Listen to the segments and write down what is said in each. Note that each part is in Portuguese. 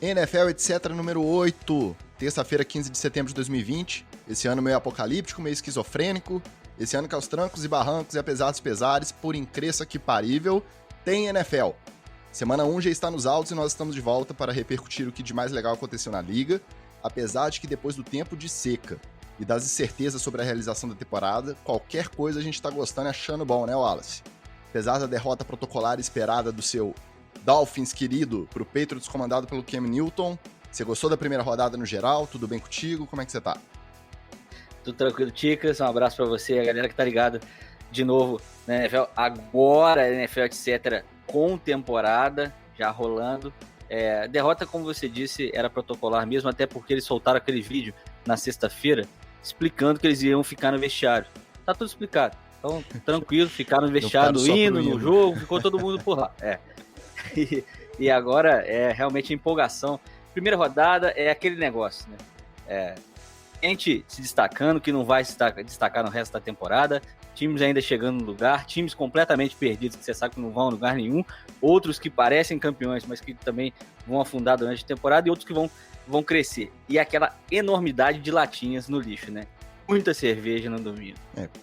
NFL, etc, número 8. Terça-feira, 15 de setembro de 2020. Esse ano meio apocalíptico, meio esquizofrênico. Esse ano que aos trancos e barrancos e apesar dos pesares, por incresça que parível, tem NFL. Semana 1 já está nos autos e nós estamos de volta para repercutir o que de mais legal aconteceu na liga, apesar de que depois do tempo de seca e das incertezas sobre a realização da temporada, qualquer coisa a gente está gostando e achando bom, né, Wallace? Apesar da derrota protocolar esperada do seu Dolphins querido pro Patriots comandado pelo Cam Newton, você gostou da primeira rodada no geral? Tudo bem contigo? Como é que você tá? Tudo tranquilo, Ticas. Um abraço pra você, a galera que tá ligada de novo na NFL. Agora, NFL, etc., com temporada já rolando. Derrota, como você disse, era protocolar mesmo, até porque eles soltaram aquele vídeo na sexta-feira explicando que eles iam ficar no vestiário. Tá tudo explicado. Então, tranquilo, ficaram no vestiário do hino, no jogo, ficou todo mundo por lá. E agora é realmente a empolgação. Primeira rodada é aquele negócio, né? Gente se destacando, que não vai se destacar no resto da temporada, times ainda chegando no lugar, times completamente perdidos, que você sabe que não vão a lugar nenhum, outros que parecem campeões, mas que também vão afundar durante a temporada, e outros que vão crescer. E aquela enormidade de latinhas no lixo, né? Muita cerveja no domingo.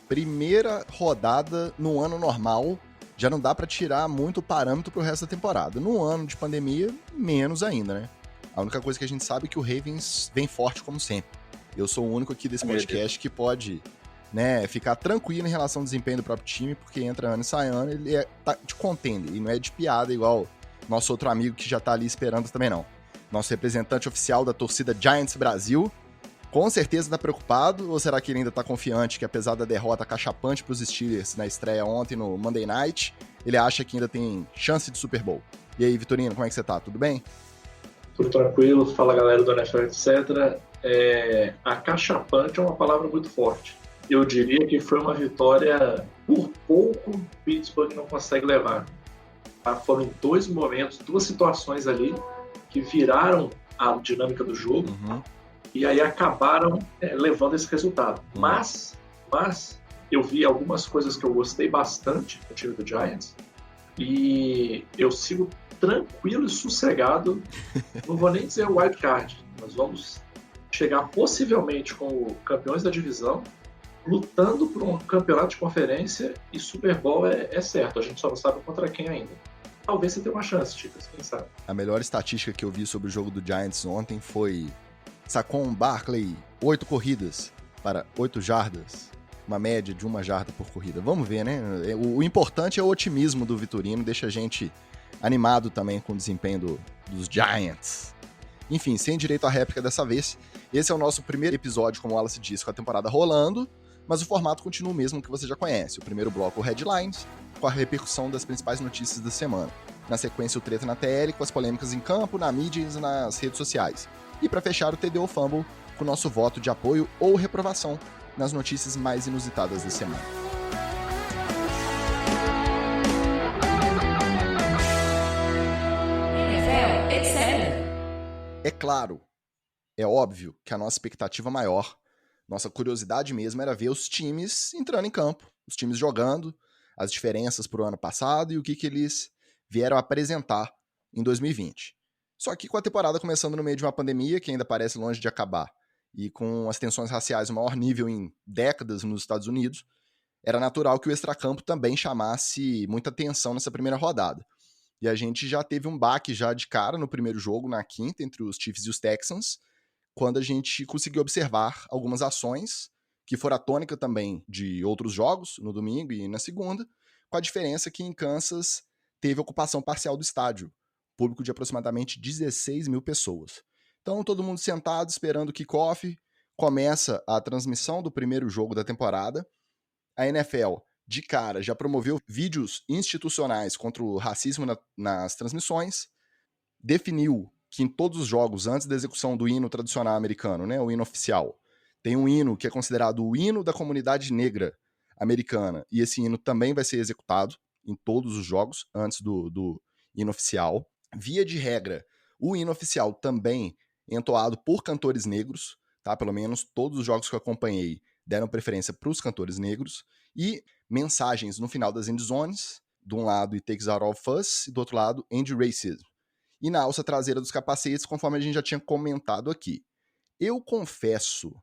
Primeira rodada no ano normal, já não dá pra tirar muito parâmetro pro resto da temporada. No ano de pandemia, menos ainda, né? A única coisa que a gente sabe é que o Ravens vem forte como sempre. Eu sou o único aqui desse podcast que pode, né, ficar tranquilo em relação ao desempenho do próprio time, porque entra ano e sai ano, ele tá de contender, e não é de piada igual nosso outro amigo que já tá ali esperando também não. Nosso representante oficial da torcida Giants Brasil, com certeza tá preocupado, ou será que ele ainda tá confiante que apesar da derrota cachapante pros Steelers na estreia ontem no Monday Night, ele acha que ainda tem chance de Super Bowl? E aí, Vitorino, como é que você tá? Tudo bem? Tudo tranquilo, fala galera do NFL, etc. Acachapante é uma palavra muito forte. Eu diria que foi uma vitória por pouco Pittsburgh não consegue levar. Foram dois momentos, duas situações ali que viraram a dinâmica do jogo e aí acabaram levando esse resultado. Mas eu vi algumas coisas que eu gostei bastante do time do Giants e eu sigo tranquilo e sossegado, não vou nem dizer wild card, nós vamos chegar possivelmente como campeões da divisão, lutando por um campeonato de conferência, e Super Bowl é certo, a gente só não sabe contra quem ainda. Talvez você tenha uma chance, Ticas, quem sabe. A melhor estatística que eu vi sobre o jogo do Giants ontem foi Saquon Barkley, 8 corridas para 8 jardas, uma média de 1 jarda por corrida. Vamos ver, né? O importante é o otimismo do Vitorino, deixa a gente animado também com o desempenho dos Giants. Enfim, sem direito à réplica dessa vez, esse é o nosso primeiro episódio, como o Wallace disse, com a temporada rolando, mas o formato continua o mesmo que você já conhece. O primeiro bloco, o Headlines, com a repercussão das principais notícias da semana. Na sequência, o Treta na TL, com as polêmicas em campo, na mídia e nas redes sociais. E para fechar, o TD ou Fumble, com o nosso voto de apoio ou reprovação nas notícias mais inusitadas da semana. É claro, é óbvio que a nossa expectativa maior, nossa curiosidade mesmo era ver os times entrando em campo, os times jogando, as diferenças pro ano passado e o que eles vieram apresentar em 2020. Só que com a temporada começando no meio de uma pandemia que ainda parece longe de acabar e com as tensões raciais no maior nível em décadas nos Estados Unidos, era natural que o extracampo também chamasse muita atenção nessa primeira rodada. E a gente já teve um baque já de cara no primeiro jogo, na quinta, entre os Chiefs e os Texans, quando a gente conseguiu observar algumas ações, que foram a tônica também de outros jogos, no domingo e na segunda, com a diferença que em Kansas teve ocupação parcial do estádio, público de aproximadamente 16 mil pessoas. Então, todo mundo sentado, esperando o kickoff, começa a transmissão do primeiro jogo da temporada. A NFL, de cara, já promoveu vídeos institucionais contra o racismo nas transmissões, definiu que em todos os jogos, antes da execução do hino tradicional americano, né, o hino oficial, tem um hino que é considerado o hino da comunidade negra americana, e esse hino também vai ser executado em todos os jogos, antes do hino oficial. Via de regra, o hino oficial também entoado por cantores negros, tá? Pelo menos todos os jogos que eu acompanhei deram preferência para os cantores negros, e mensagens no final das end zones, de um lado It Takes Out All of Us, e do outro lado End Racism. e na alça traseira dos capacetes, conforme a gente já tinha comentado aqui. Eu confesso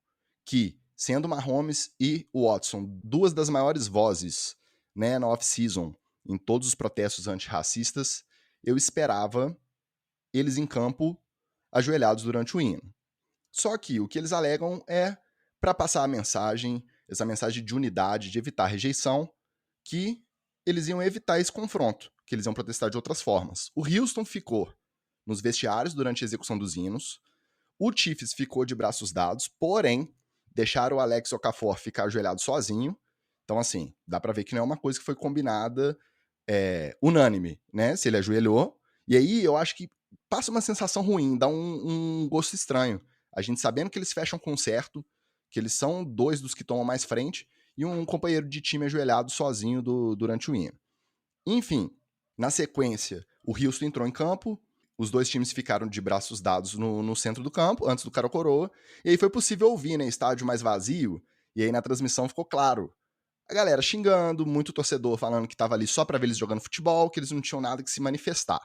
que, sendo Mahomes e Watson duas das maiores vozes, né, na off-season, em todos os protestos antirracistas, eu esperava eles em campo ajoelhados durante o hino. Só que o que eles alegam é para passar a mensagem, essa mensagem de unidade, de evitar rejeição, que eles iam evitar esse confronto, que eles iam protestar de outras formas. O Houston ficou nos vestiários durante a execução dos hinos, o Chiefs ficou de braços dados, porém, deixaram o Alex Okafor ficar ajoelhado sozinho. Então, assim, dá pra ver que não é uma coisa que foi combinada unânime, né? Se ele ajoelhou. E aí, eu acho que passa uma sensação ruim, dá um gosto estranho. A gente sabendo que eles fecham com certo, que eles são dois dos que tomam mais frente, e um companheiro de time ajoelhado sozinho durante o hino. Enfim, na sequência, o Houston entrou em campo, os dois times ficaram de braços dados no centro do campo, antes do cara coroa, e aí foi possível ouvir, né, estádio mais vazio, e aí na transmissão ficou claro. A galera xingando, muito torcedor falando que tava ali só pra ver eles jogando futebol, que eles não tinham nada que se manifestar.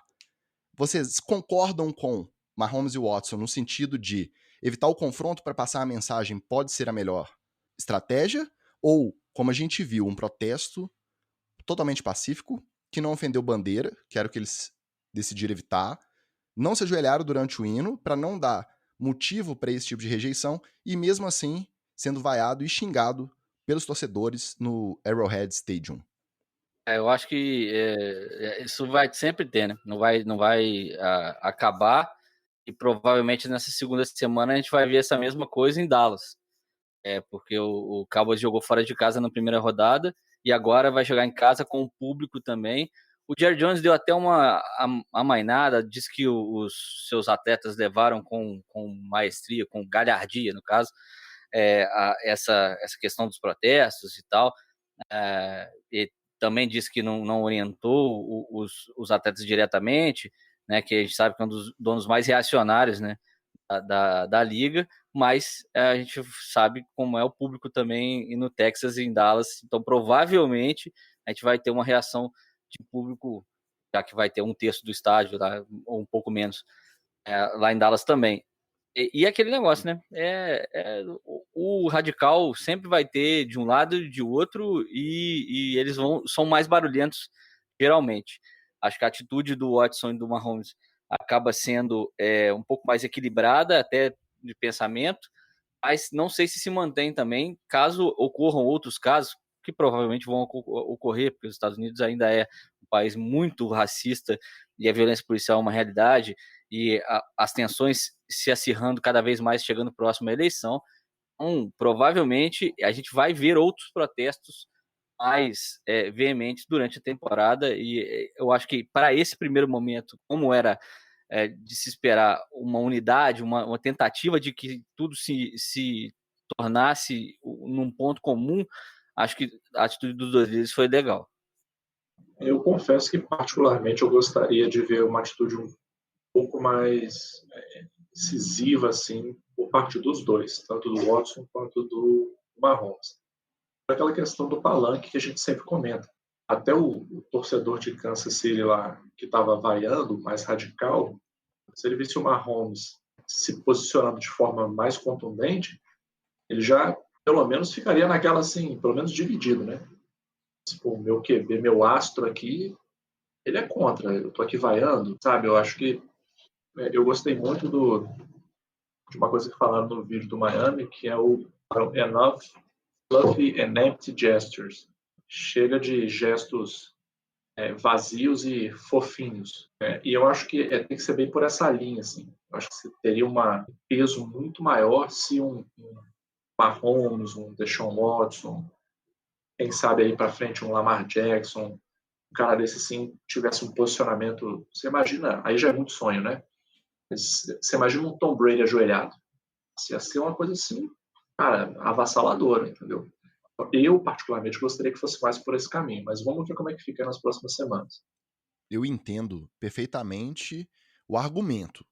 Vocês concordam com Mahomes e Watson no sentido de evitar o confronto para passar a mensagem pode ser a melhor estratégia? Ou, como a gente viu, um protesto totalmente pacífico, que não ofendeu bandeira, que era o que eles decidiram evitar, não se ajoelharam durante o hino para não dar motivo para esse tipo de rejeição e mesmo assim sendo vaiado e xingado pelos torcedores no Arrowhead Stadium. Eu acho que isso vai sempre ter, né? Não vai acabar, e provavelmente nessa segunda semana a gente vai ver essa mesma coisa em Dallas. Porque o Cowboys jogou fora de casa na primeira rodada e agora vai jogar em casa com o público também. O Jerry Jones deu até uma amainada, disse que os seus atletas levaram com maestria, com galhardia, no caso, essa questão dos protestos e tal. E também disse que não orientou os atletas diretamente, né, que a gente sabe que é um dos donos mais reacionários, né, da liga, mas a gente sabe como é o público também no Texas e em Dallas, então provavelmente a gente vai ter uma reação de público, já que vai ter um terço do estádio, tá, ou um pouco menos, lá em Dallas também. E aquele negócio, né? O radical sempre vai ter de um lado e de outro, e eles são mais barulhentos, geralmente. Acho que a atitude do Watson e do Mahomes acaba sendo um pouco mais equilibrada, até de pensamento, mas não sei se mantém também, caso ocorram outros casos, que provavelmente vão ocorrer, porque os Estados Unidos ainda é um país muito racista e a violência policial é uma realidade, e as tensões se acirrando cada vez mais, chegando próximo à eleição. Então, provavelmente a gente vai ver outros protestos mais veementes durante a temporada, e eu acho que para esse primeiro momento, como era de se esperar uma unidade, uma tentativa de que tudo se tornasse num ponto comum, acho que a atitude dos dois líderes foi legal. Eu confesso que, particularmente, eu gostaria de ver uma atitude um pouco mais incisiva, assim, por parte dos dois, tanto do Watson quanto do Mahomes. Aquela questão do palanque que a gente sempre comenta. Até o torcedor de Kansas City lá, que estava vaiando, mais radical, se ele visse o Mahomes se posicionando de forma mais contundente, ele já, pelo menos, ficaria naquela, assim, pelo menos dividido, né? Tipo, meu QB, meu astro aqui, ele é contra, eu tô aqui vaiando, sabe? Eu acho que eu gostei muito de uma coisa que falaram no vídeo do Miami, que é o Enough Fluffy and Empty Gestures. Chega de gestos vazios e fofinhos. E eu acho que tem que ser bem por essa linha, assim. Eu acho que teria um peso muito maior se um Mahomes, um Deshaun Watson, quem sabe aí para frente um Lamar Jackson, um cara desse assim tivesse um posicionamento. Você imagina, aí já é muito sonho, né? Você imagina um Tom Brady ajoelhado. Ia ser uma coisa assim, cara, avassaladora, entendeu? Eu, particularmente, gostaria que fosse mais por esse caminho, mas vamos ver como é que fica nas próximas semanas. Eu entendo perfeitamente o argumento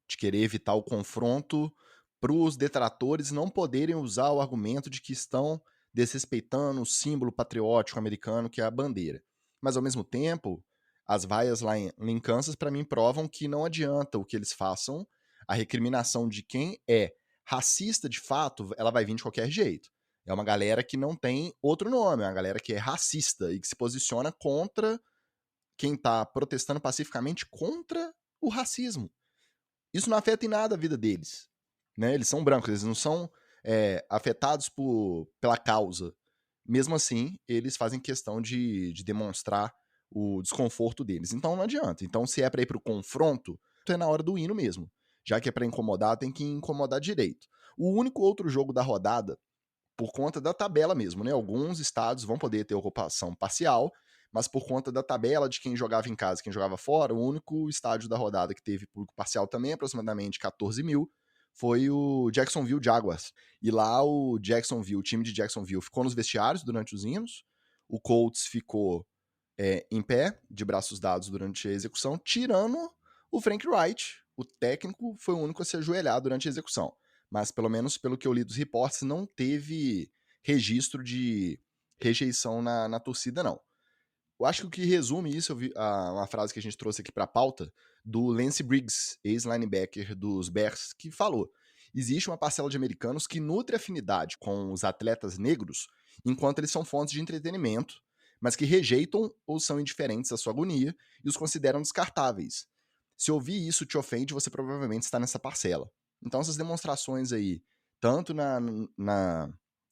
de querer evitar o confronto para os detratores não poderem usar o argumento de que estão desrespeitando o símbolo patriótico americano que é a bandeira. Mas, ao mesmo tempo, As vaias lá em Kansas, para mim, provam que não adianta o que eles façam. A recriminação de quem é racista, de fato, ela vai vir de qualquer jeito. É uma galera que não tem outro nome, é uma galera que é racista e que se posiciona contra quem tá protestando pacificamente contra o racismo. Isso não afeta em nada a vida deles. Né? Eles são brancos, eles não são afetados pela causa. Mesmo assim, eles fazem questão de demonstrar o desconforto deles. Então não adianta. Então, se é para ir pro confronto, é na hora do hino mesmo. Já que é para incomodar, tem que incomodar direito. O único outro jogo da rodada, por conta da tabela mesmo, né? Alguns estados vão poder ter ocupação parcial, mas por conta da tabela de quem jogava em casa e quem jogava fora, o único estádio da rodada que teve público parcial também, aproximadamente 14 mil, foi o Jacksonville Jaguars. E lá o time de Jacksonville ficou nos vestiários durante os hinos, o Colts ficou em pé, de braços dados durante a execução, tirando o Frank Wright. O técnico foi o único a se ajoelhar durante a execução. Mas, pelo menos pelo que eu li dos reportes, não teve registro de rejeição na torcida, não. Eu acho que o que resume isso, eu vi uma frase que a gente trouxe aqui para a pauta, do Lance Briggs, ex-linebacker dos Bears, que falou: existe uma parcela de americanos que nutre afinidade com os atletas negros enquanto eles são fontes de entretenimento, mas que rejeitam ou são indiferentes à sua agonia e os consideram descartáveis. Se ouvir isso te ofende, você provavelmente está nessa parcela. Então essas demonstrações aí, tanto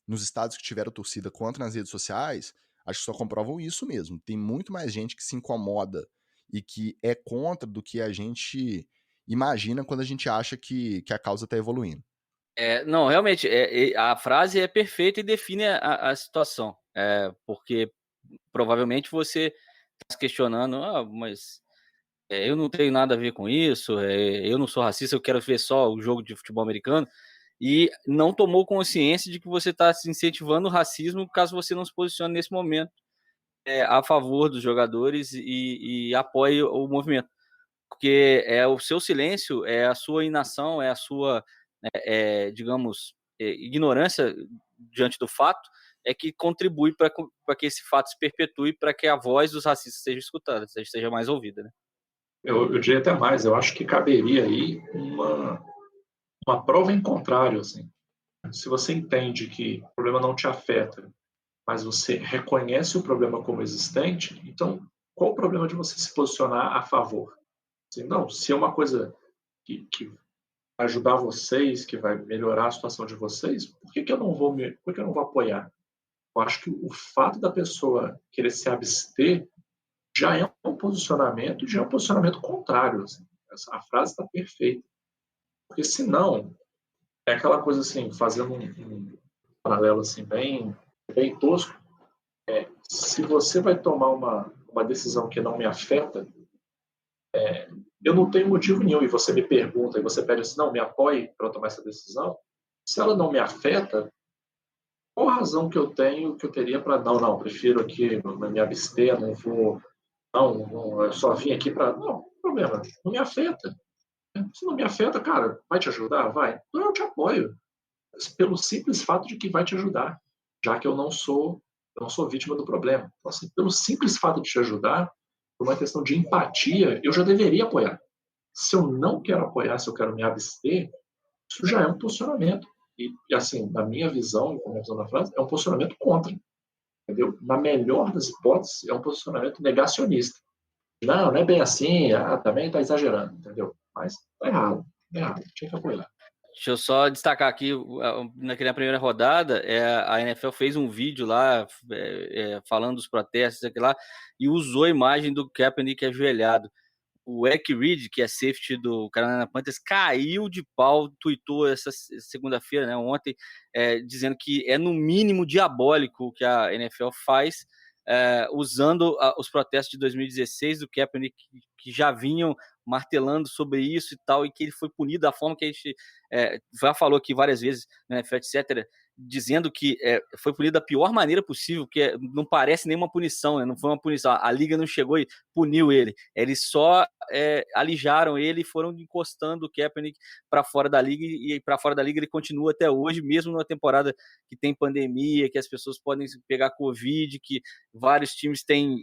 nos estados que tiveram torcida quanto nas redes sociais, acho que só comprovam isso mesmo. Tem muito mais gente que se incomoda e que é contra do que a gente imagina quando a gente acha que a causa está evoluindo. Não, realmente, a frase é perfeita e define a situação. Porque provavelmente você está se questionando, mas eu não tenho nada a ver com isso, eu não sou racista, eu quero ver só o jogo de futebol americano, e não tomou consciência de que você está se incentivando o racismo caso você não se posicione nesse momento a favor dos jogadores e apoie o movimento. Porque o seu silêncio, é a sua inação, é a sua, digamos, ignorância diante do fato, é que contribui para que esse fato se perpetue, para que a voz dos racistas seja escutada, seja mais ouvida, né? Eu diria até mais, eu acho que caberia aí uma prova em contrário, assim. Se você entende que o problema não te afeta, mas você reconhece o problema como existente, então qual o problema de você se posicionar a favor? Assim, não, se é uma coisa que vai ajudar vocês, que vai melhorar a situação de vocês, por que eu não vou apoiar? Eu acho que o fato da pessoa querer se abster já é um posicionamento contrário. Assim. A frase está perfeita. Porque senão, é aquela coisa assim, fazendo um paralelo assim, bem tosco, se você vai tomar uma decisão que não me afeta, eu não tenho motivo nenhum, e você me pergunta, e você pede assim, não, me apoie para tomar essa decisão, se ela não me afeta, qual a razão que eu teria para, não, prefiro aqui me abster, não vou, não, eu só vim aqui para, não, problema, não me afeta. Se não me afeta, cara, vai te ajudar? Vai. Então eu te apoio. Pelo simples fato de que vai te ajudar, já que eu não sou vítima do problema. Então, assim, pelo simples fato de te ajudar, por uma questão de empatia, eu já deveria apoiar. Se eu não quero apoiar, se eu quero me abster, isso já é um posicionamento. E assim, na minha visão, como visão da frase, é um posicionamento contra. Entendeu? Na melhor das hipóteses, é um posicionamento negacionista. Não é bem assim, também está exagerando, entendeu? Mas tá errado, tinha que apoiar. Deixa eu só destacar aqui, naquela primeira rodada, a NFL fez um vídeo lá, falando dos protestos, aqui lá, e usou a imagem do Kaepernick ajoelhado. O Eric Reid, que é safety do Carolina Panthers, caiu de pau, tweetou essa segunda-feira, né, ontem, dizendo que é no mínimo diabólico o que a NFL faz, usando os protestos de 2016 do Kaepernick, que já vinham martelando sobre isso e tal, e que ele foi punido da forma que a gente já falou aqui várias vezes, né, etc., dizendo que foi punido da pior maneira possível, que não parece nenhuma punição, né? Não foi uma punição, a liga não chegou e puniu ele, eles só alijaram ele e foram encostando o Kaepernick para fora da liga, e para fora da liga ele continua até hoje, mesmo numa temporada que tem pandemia, que as pessoas podem pegar Covid, que vários times têm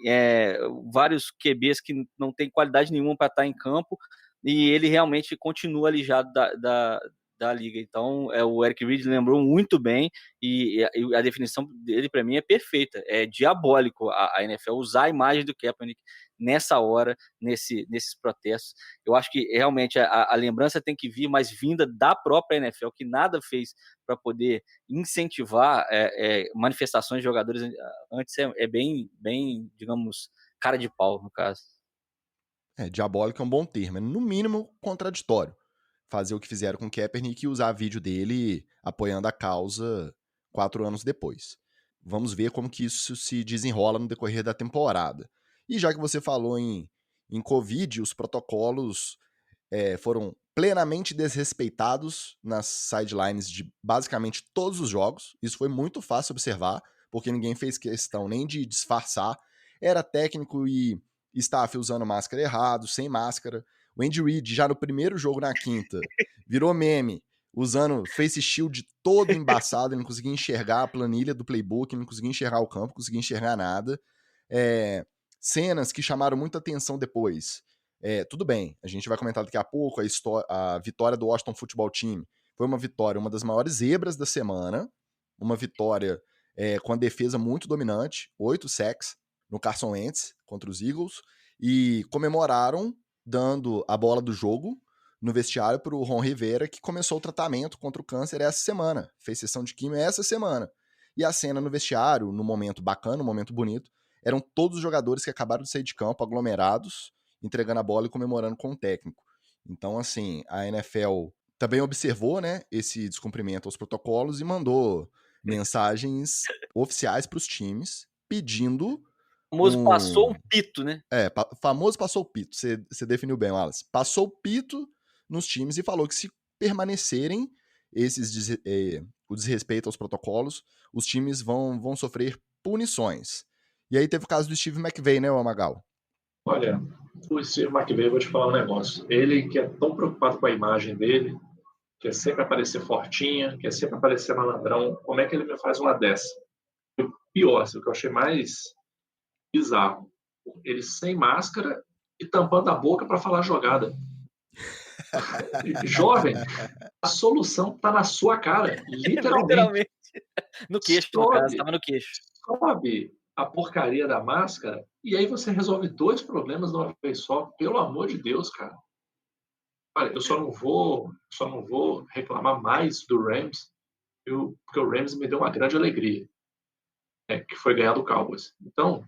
vários QBs que não têm qualidade nenhuma para estar em campo, e ele realmente continua alijado da liga. Então, o Eric Reid lembrou muito bem, e a definição dele, para mim, é perfeita. É diabólico a NFL usar a imagem do Kaepernick nessa hora, nesses protestos. Eu acho que, realmente, a lembrança tem que vir, mas vinda da própria NFL, que nada fez para poder incentivar manifestações de jogadores antes. É bem, digamos, cara de pau, no caso. Diabólico é um bom termo. É, no mínimo, contraditório. Fazer o que fizeram com o Kaepernick e usar vídeo dele apoiando a causa 4 anos depois. Vamos ver como que isso se desenrola no decorrer da temporada. E já que você falou em Covid, os protocolos foram plenamente desrespeitados nas sidelines de basicamente todos os jogos. Isso foi muito fácil observar, porque ninguém fez questão nem de disfarçar. Era técnico e staff usando máscara errado, sem máscara. O Andy Reid, já no primeiro jogo na quinta, virou meme, usando face shield todo embaçado, ele não conseguia enxergar a planilha do playbook, não conseguia enxergar o campo, não conseguia enxergar nada. Cenas que chamaram muita atenção depois. Tudo bem, a gente vai comentar daqui a pouco a vitória do Washington Football Team. Foi uma vitória, uma das maiores zebras da semana, uma vitória com a defesa muito dominante, 8 sacks no Carson Wentz contra os Eagles, e comemoraram dando a bola do jogo no vestiário para o Ron Rivera, que começou o tratamento contra o câncer essa semana, fez sessão de quimio essa semana. E a cena no vestiário, no momento bacana, no momento bonito, eram todos os jogadores que acabaram de sair de campo, aglomerados, entregando a bola e comemorando com o técnico. Então, assim, a NFL também observou, né, esse descumprimento aos protocolos e mandou mensagens oficiais para os times pedindo o famoso passou um pito, né? Famoso passou o pito. Você definiu bem, Wallace. Passou o pito nos times e falou que se permanecerem o desrespeito aos protocolos, os times vão sofrer punições. E aí teve o caso do Steve McVay, né, Magal? Olha, o Steve McVay, eu vou te falar um negócio. Ele que é tão preocupado com a imagem dele, quer sempre aparecer fortinha, quer sempre aparecer malandrão, como é que ele me faz uma dessa? E o pior, o que eu achei mais bizarro, ele sem máscara e tampando a boca para falar jogada. Jovem, a solução tá na sua cara, literalmente. No queixo, no caso, tava no queixo. Sobe a porcaria da máscara e aí você resolve 2 problemas de uma vez só. Pelo amor de Deus, cara. Olha, eu só não vou reclamar mais do Rams, porque o Rams me deu uma grande alegria, que foi ganhar do Cowboys. Então,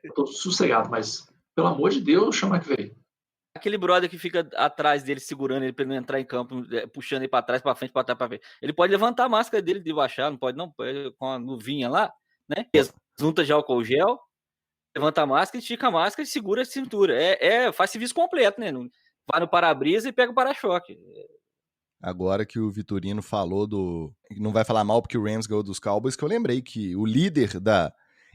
eu tô sossegado, mas pelo amor de Deus, chama que veio. Aquele brother que fica atrás dele, segurando ele pra ele não entrar em campo, puxando ele pra trás, pra frente, pra trás, pra frente. Ele pode levantar a máscara dele de baixar, não pode não? Com a luvinha lá, né? Junta de álcool gel, levanta a máscara, estica a máscara e segura a cintura. Faz serviço completo, né? Vai no para-brisa e pega o para-choque. Agora que o Vitorino falou não vai falar mal porque o Rams ganhou dos Cowboys, que eu lembrei que o líder da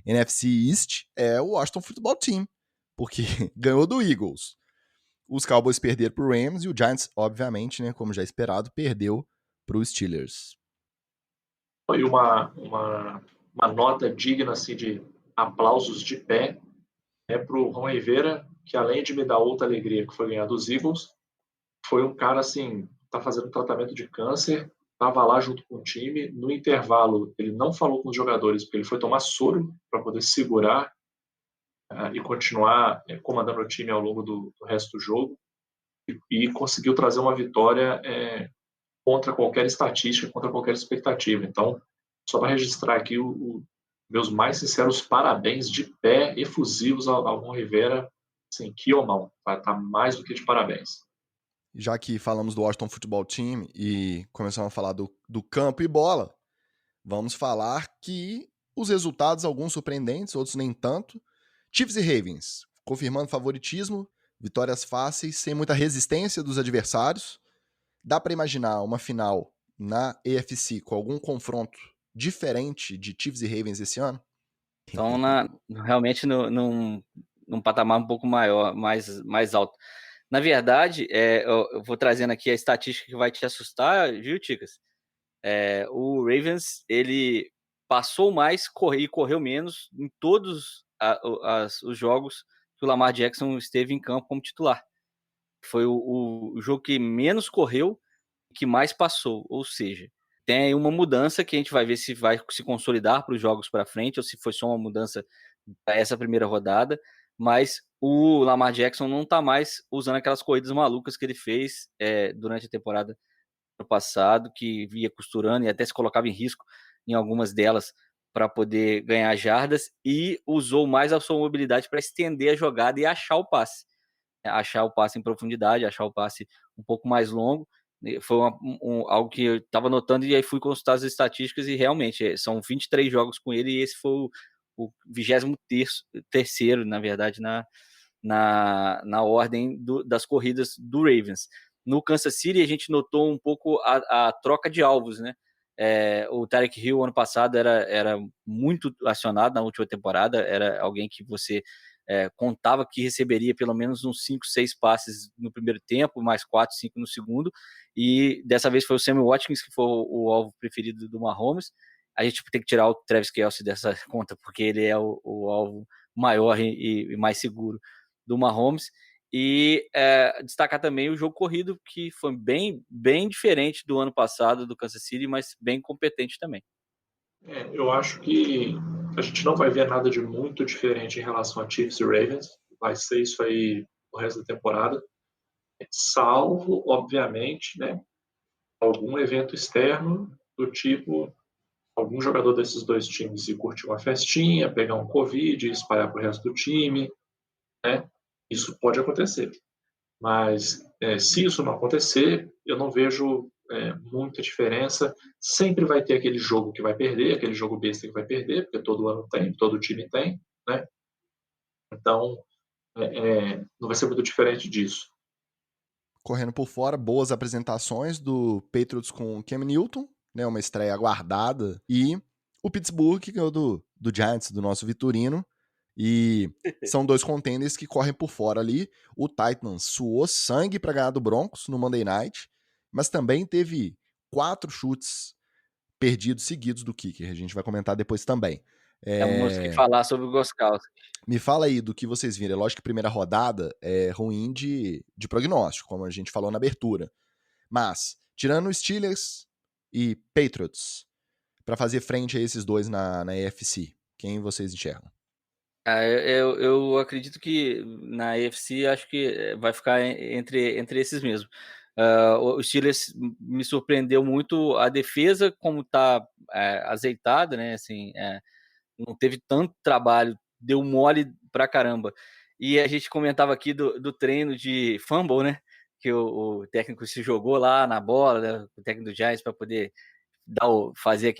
NFC East é o Washington Football Team, porque ganhou do Eagles. Os Cowboys perderam pro Rams e o Giants, obviamente, né, como já esperado, perdeu pro Steelers. Foi uma nota digna assim, de aplausos de pé pro Ron Rivera, que além de me dar outra alegria, que foi ganhar dos Eagles, foi um cara assim, tá fazendo tratamento de câncer, estava lá junto com o time. No intervalo, ele não falou com os jogadores, porque ele foi tomar soro para poder segurar e continuar comandando o time ao longo do resto do jogo, e conseguiu trazer uma vitória contra qualquer estatística, contra qualquer expectativa. Então, só para registrar aqui meus mais sinceros parabéns de pé efusivos ao Ron Rivera, assim, que homão, tá mais do que de parabéns. Já que falamos do Washington Football Team e começamos a falar do campo e bola, vamos falar que os resultados, alguns surpreendentes, outros nem tanto. Chiefs e Ravens, confirmando favoritismo, vitórias fáceis, sem muita resistência dos adversários. Dá para imaginar uma final na AFC com algum confronto diferente de Chiefs e Ravens esse ano? Então, realmente num patamar um pouco maior, mais alto. Na verdade, eu vou trazendo aqui a estatística que vai te assustar, viu, Ticas? O Ravens, ele passou mais e correu menos em todos os jogos que o Lamar Jackson esteve em campo como titular. Foi o jogo que menos correu e que mais passou, ou seja, tem aí uma mudança que a gente vai ver se vai se consolidar para os jogos para frente ou se foi só uma mudança para essa primeira rodada, mas o Lamar Jackson não está mais usando aquelas corridas malucas que ele fez durante a temporada passado, que via costurando e até se colocava em risco em algumas delas para poder ganhar jardas, e usou mais a sua mobilidade para estender a jogada e achar o passe em profundidade, achar o passe um pouco mais longo. Foi algo que eu estava notando e aí fui consultar as estatísticas e realmente são 23 jogos com ele e esse foi o 23º, na verdade, na ordem das corridas do Ravens. No Kansas City, a gente notou um pouco a troca de alvos, né? O Tyreek Hill, ano passado, era muito acionado na última temporada, era alguém que você contava que receberia pelo menos uns 5, 6 passes no primeiro tempo, mais 4, 5 no segundo, e dessa vez foi o Sammy Watkins que foi o alvo preferido do Mahomes. A gente tem que tirar o Travis Kelce dessa conta, porque ele é o alvo maior e mais seguro do Mahomes. E destacar também o jogo corrido, que foi bem, bem diferente do ano passado do Kansas City, mas bem competente também. Eu acho que a gente não vai ver nada de muito diferente em relação a Chiefs e Ravens. Vai ser isso aí o resto da temporada. Salvo, obviamente, né, algum evento externo do tipo algum jogador desses dois times ir curtir uma festinha, pegar um Covid e espalhar para o resto do time, né? Isso pode acontecer. Mas se isso não acontecer, eu não vejo muita diferença. Sempre vai ter aquele jogo que vai perder, aquele jogo besta que vai perder, porque todo ano tem, todo time tem, né? Então, não vai ser muito diferente disso. Correndo por fora, boas apresentações do Patriots com Cam Newton, né, uma estreia aguardada, e o Pittsburgh, que ganhou do Giants, do nosso Vitorino, e são dois contenders que correm por fora ali. O Titans suou sangue para ganhar do Broncos no Monday Night, mas também teve 4 chutes perdidos seguidos do kicker, a gente vai comentar depois também. Temos que falar sobre o Gostkowski. Me fala aí do que vocês viram. É lógico que a primeira rodada é ruim de prognóstico, como a gente falou na abertura. Mas, tirando Steelers e Patriots, para fazer frente a esses dois na AFC, quem vocês enxergam? Eu acredito que na AFC acho que vai ficar entre esses mesmo. O Steelers me surpreendeu muito a defesa, como está azeitada, né? Assim, não teve tanto trabalho, deu mole pra caramba. E a gente comentava aqui do treino de fumble, né? Que o técnico se jogou lá na bola, né? O técnico do Giants, para poder fazer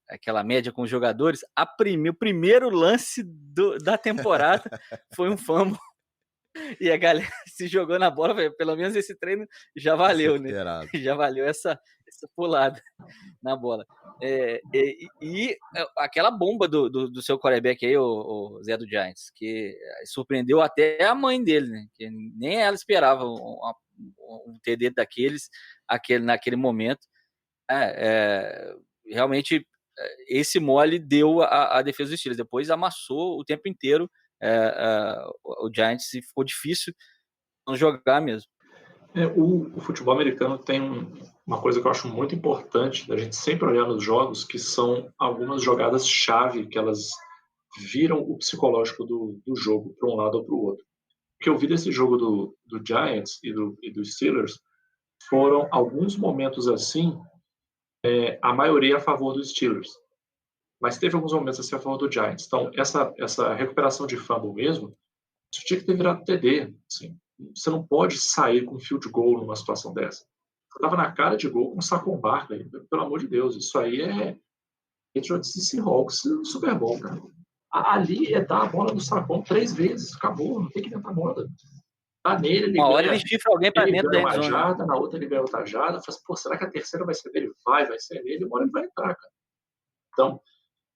aquela média com os jogadores. O primeiro lance da temporada foi um fumble. E a galera se jogou na bola, pelo menos esse treino já valeu, né? Já valeu essa pulada na bola. E aquela bomba do seu quarterback aí, o Zé do Giants, que surpreendeu até a mãe dele, né? Que nem ela esperava um TD daqueles naquele momento. Realmente, esse mole deu a defesa dos Steelers. Depois amassou o tempo inteiro o Giants e ficou difícil não jogar mesmo. O futebol americano tem uma coisa que eu acho muito importante da gente sempre olhar nos jogos, que são algumas jogadas-chave que elas viram o psicológico do jogo para um lado ou para o outro. O que eu vi desse jogo do Giants e do Steelers foram alguns momentos assim, a maioria a favor dos Steelers, mas teve alguns momentos assim a favor do Giants. Então, essa recuperação de fumble mesmo, isso tinha que ter virado TD. Assim. Você não pode sair com field goal numa situação dessa. Você estava na cara de gol com o Saquon Barkley. Pelo amor de Deus, isso aí é Patriots e Seahawks no Super Bowl, cara. Ali é dar a bola no Saquon 3 vezes. Acabou, não tem que inventar moda. Tá nele, ele Uma hora ganha, ele chifra alguém pra ele dentro da ganha uma endzone. jarda, na outra ele ganha outra jarda. Eu falo assim, pô, será que a terceira vai ser dele? Vai ser dele, uma hora ele vai entrar, cara. Então,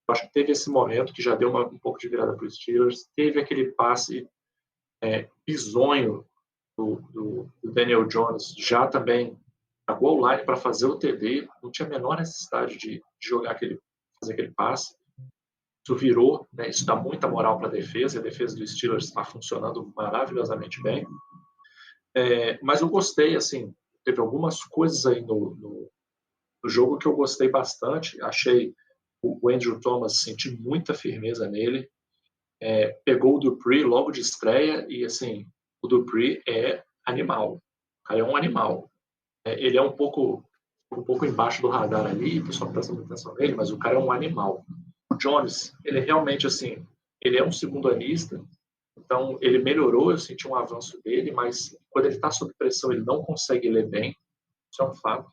eu acho que teve esse momento que já deu um pouco de virada para os Steelers. Teve aquele passe bizonho do Daniel Jones, já também a goal line para fazer o TD. Não tinha a menor necessidade de jogar fazer aquele passe. Isso virou, né, isso dá muita moral para a defesa do Steelers está funcionando maravilhosamente bem. Mas eu gostei, assim, teve algumas coisas aí no jogo que eu gostei bastante. Achei o Andrew Thomas, senti muita firmeza nele. Pegou o Dupree logo de estreia e, assim, o Dupree é animal. O cara é um animal. Ele é um pouco embaixo do radar ali, o pessoal presta muita atenção nele, mas o cara é um animal. O Jones, ele realmente, assim, ele é um segundo anista, então ele melhorou, eu senti um avanço dele, mas quando ele está sob pressão, ele não consegue ler bem, isso é um fato.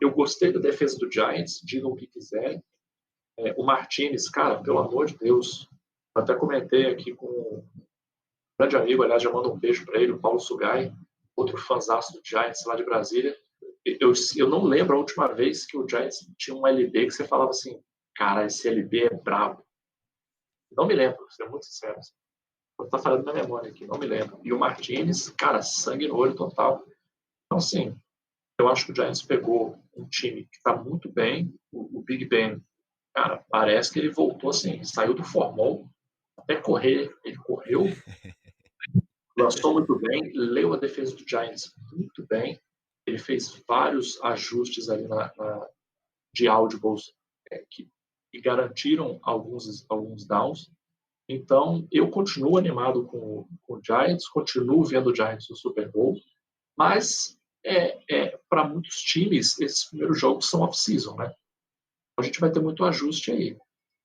Eu gostei da defesa do Giants, digam o que quiserem. O Martinez, cara, pelo amor de Deus, eu até comentei aqui com um grande amigo, aliás, já mando um beijo para ele, o Paulo Sugai, outro fãzaço do Giants lá de Brasília. Eu não lembro a última vez que o Giants tinha um LB que você falava assim, cara, esse LB é brabo. Não me lembro, vou ser muito sincero. Vou estar falando da memória aqui, não me lembro. E o Martinez, cara, sangue no olho total. Então, assim, eu acho que o Giants pegou um time que está muito bem. O Big Ben, cara, parece que ele voltou assim, saiu do formal, até correr, ele correu, lançou muito bem, leu a defesa do Giants muito bem. Ele fez vários ajustes ali de audibles que garantiram alguns downs. Então, eu continuo animado com o Giants, continuo vendo o Giants no Super Bowl, mas para muitos times, esses primeiros jogos são off-season, né? A gente vai ter muito ajuste aí.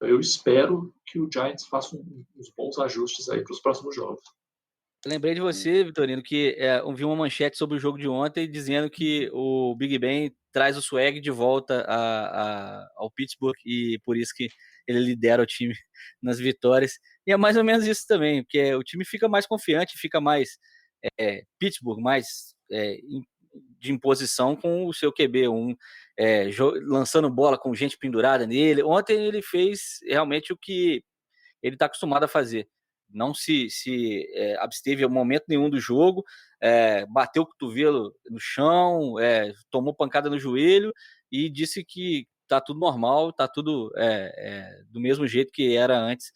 Eu espero que o Giants faça uns bons ajustes aí para os próximos jogos. Lembrei de você, Vitorino, que eu vi uma manchete sobre o jogo de ontem dizendo que o Big Ben traz o swag de volta ao Pittsburgh e por isso que ele lidera o time nas vitórias. E é mais ou menos isso também, porque o time fica mais confiante, fica mais Pittsburgh, mais de imposição com o seu QB, lançando bola com gente pendurada nele. Ontem ele fez realmente o que ele está acostumado a fazer. Não se absteve a momento nenhum do jogo, bateu o cotovelo no chão, tomou pancada no joelho e disse que tá tudo normal, tá tudo do mesmo jeito que era antes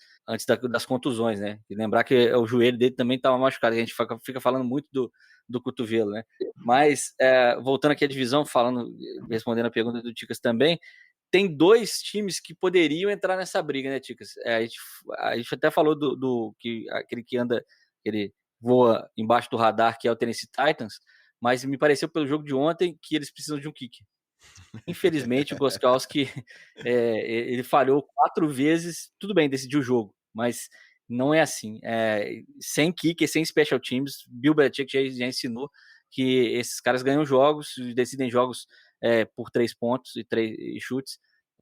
das contusões, né? E lembrar que o joelho dele também estava machucado, a gente fica falando muito do cotovelo, né? Mas, voltando aqui à divisão, respondendo a pergunta do Ticas também, tem dois times que poderiam entrar nessa briga, né, Ticas? A gente até falou aquele que ele voa embaixo do radar, que é o Tennessee Titans, mas me pareceu pelo jogo de ontem que eles precisam de um kicker. Infelizmente, o Gostkowski ele falhou 4 vezes, tudo bem, decidiu o jogo, mas não é assim. Sem kicker, sem special teams, Bill Belichick já ensinou que esses caras ganham jogos, decidem jogos por 3 pontos e 3 chutes.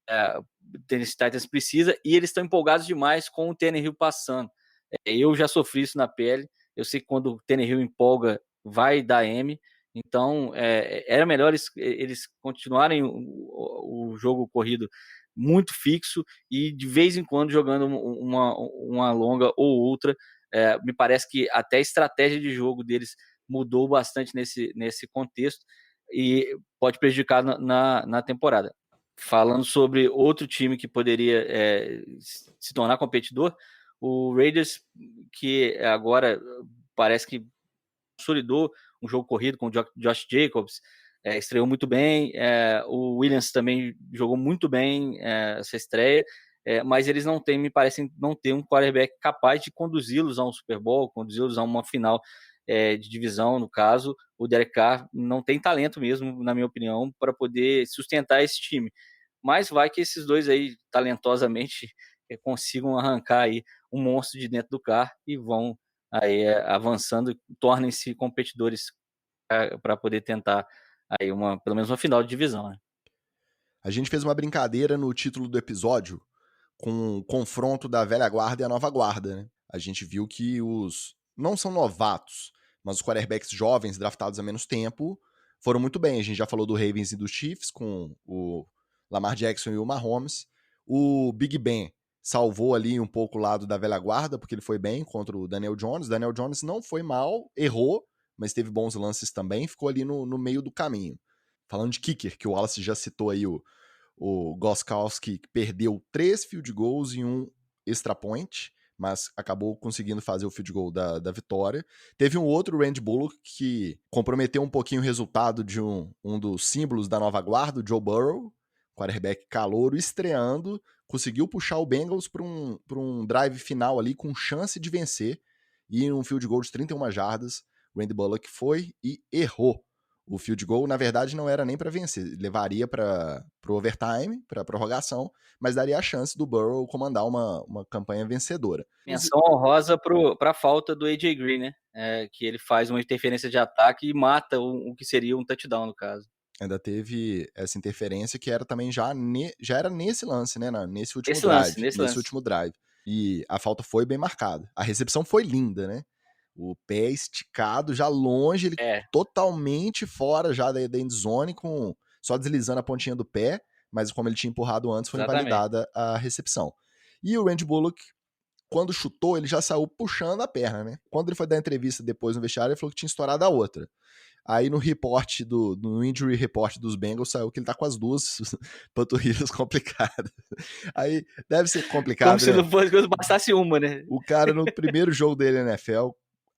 O Tennessee Titans precisa, e eles estão empolgados demais com o Tannehill passando. Eu já sofri isso na pele, eu sei que quando o Tannehill empolga, vai dar M, então era melhor eles continuarem o jogo corrido muito fixo e de vez em quando jogando uma longa ou outra. Me parece que até a estratégia de jogo deles mudou bastante nesse contexto e pode prejudicar na temporada. Falando sobre outro time que poderia se tornar competidor, o Raiders, que agora parece que consolidou um jogo corrido com o Josh Jacobs, estreou muito bem, o Williams também jogou muito bem essa estreia, mas eles me parecem não ter um quarterback capaz de conduzi-los a um Super Bowl, conduzi-los a uma final de divisão, no caso. O Derek Carr não tem talento mesmo, na minha opinião, para poder sustentar esse time. Mas vai que esses dois aí, talentosamente, consigam arrancar aí um monstro de dentro do Carr e vão aí avançando, tornem-se competidores para poder tentar aí pelo menos uma final de divisão, né? A gente fez uma brincadeira no título do episódio com o confronto da velha guarda e a nova guarda, né? A gente viu que não são novatos, Mas os quarterbacks jovens, draftados há menos tempo, foram muito bem. A gente já falou do Ravens e dos Chiefs, com o Lamar Jackson e o Mahomes. O Big Ben salvou ali um pouco o lado da velha guarda, porque ele foi bem contra o Daniel Jones. Daniel Jones não foi mal, errou, mas teve bons lances também, ficou ali no meio do caminho. Falando de kicker, que o Wallace já citou aí, o Gostkowski perdeu 3 field goals e 1 extra point, mas acabou conseguindo fazer o field goal da vitória. Teve um outro, Randy Bullock, que comprometeu um pouquinho o resultado de um dos símbolos da nova guarda, o Joe Burrow, quarterback calouro, estreando, conseguiu puxar o Bengals para um drive final ali com chance de vencer, e um field goal de 31 jardas, Randy Bullock foi e errou. O field goal, na verdade, não era nem para vencer, levaria para o overtime, para a prorrogação, mas daria a chance do Burrow comandar uma campanha vencedora. Menção honrosa para a falta do AJ Green, né? Que ele faz uma interferência de ataque e mata o que seria um touchdown, no caso. Ainda teve essa interferência que era também já era nesse lance, né? Nesse último último drive. E a falta foi bem marcada. A recepção foi linda, né? O pé esticado, já longe, ele totalmente fora já da end zone, só deslizando a pontinha do pé, mas como ele tinha empurrado antes, foi invalidada a recepção. E o Randy Bullock, quando chutou, ele já saiu puxando a perna, né? Quando ele foi dar entrevista depois no vestiário, ele falou que tinha estourado a outra. Aí no report no injury report dos Bengals saiu que ele tá com as duas panturrilhas complicadas. Aí deve ser complicado, como se não fosse que bastasse uma, né? O cara no primeiro jogo dele na NFL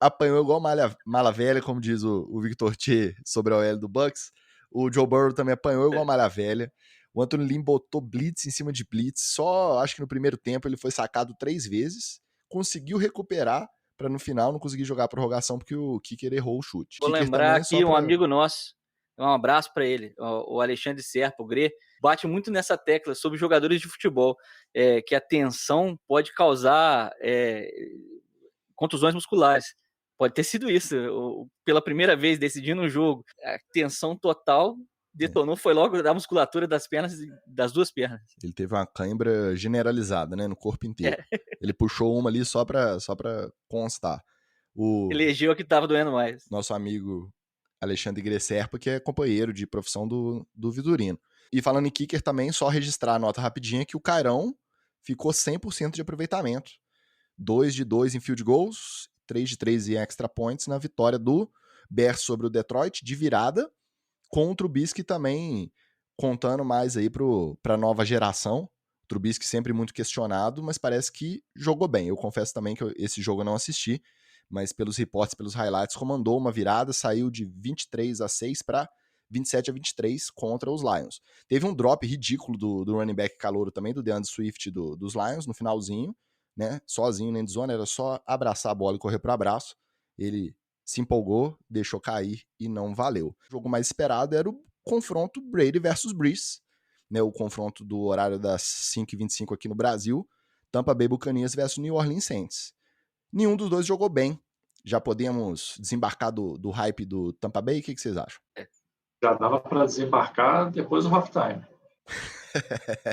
apanhou igual mala velha, como diz o Victor T sobre a OL do Bucks. O Joe Burrow também apanhou igual malha velha. O Anthony Lynn botou blitz em cima de blitz. Só acho que no primeiro tempo ele foi sacado 3 vezes. Conseguiu recuperar para no final não conseguir jogar a prorrogação porque o kicker errou o chute. Vou lembrar aqui um amigo nosso, um abraço para ele, o Alexandre Serpa, o Grê, bate muito nessa tecla sobre jogadores de futebol, que a tensão pode causar contusões musculares. Pode ter sido isso, pela primeira vez decidindo um jogo, a tensão total detonou, foi logo da musculatura das pernas, das duas pernas. Ele teve uma cãibra generalizada, né, no corpo inteiro. Ele puxou uma ali só pra constar. Elegeu a que tava doendo mais. Nosso amigo Alexandre Gresserpa, que é companheiro de profissão do Vidurino. E falando em kicker também, só registrar a nota rapidinha que o Cairão ficou 100% de aproveitamento. 2 de 2 em field goals, 3 de 3 em extra points na vitória do Bears sobre o Detroit, de virada, com o Trubisky também contando mais aí pra nova geração. O Trubisky sempre muito questionado, mas parece que jogou bem. Eu confesso também que esse jogo eu não assisti, mas pelos reportes, pelos highlights, comandou uma virada, saiu de 23-6 para 27-23 contra os Lions. Teve um drop ridículo do running back calouro também, do DeAndre Swift dos Lions, no finalzinho, né? Sozinho na endzone, era só abraçar a bola e correr para o abraço. Ele se empolgou, deixou cair e não valeu. O jogo mais esperado era o confronto Brady versus Brees, né? O confronto do horário das 5h25 aqui no Brasil, Tampa Bay Buccaneers versus New Orleans Saints. Nenhum dos dois jogou bem. Já podemos desembarcar do hype do Tampa Bay? O que vocês acham? Já dava para desembarcar depois do halftime.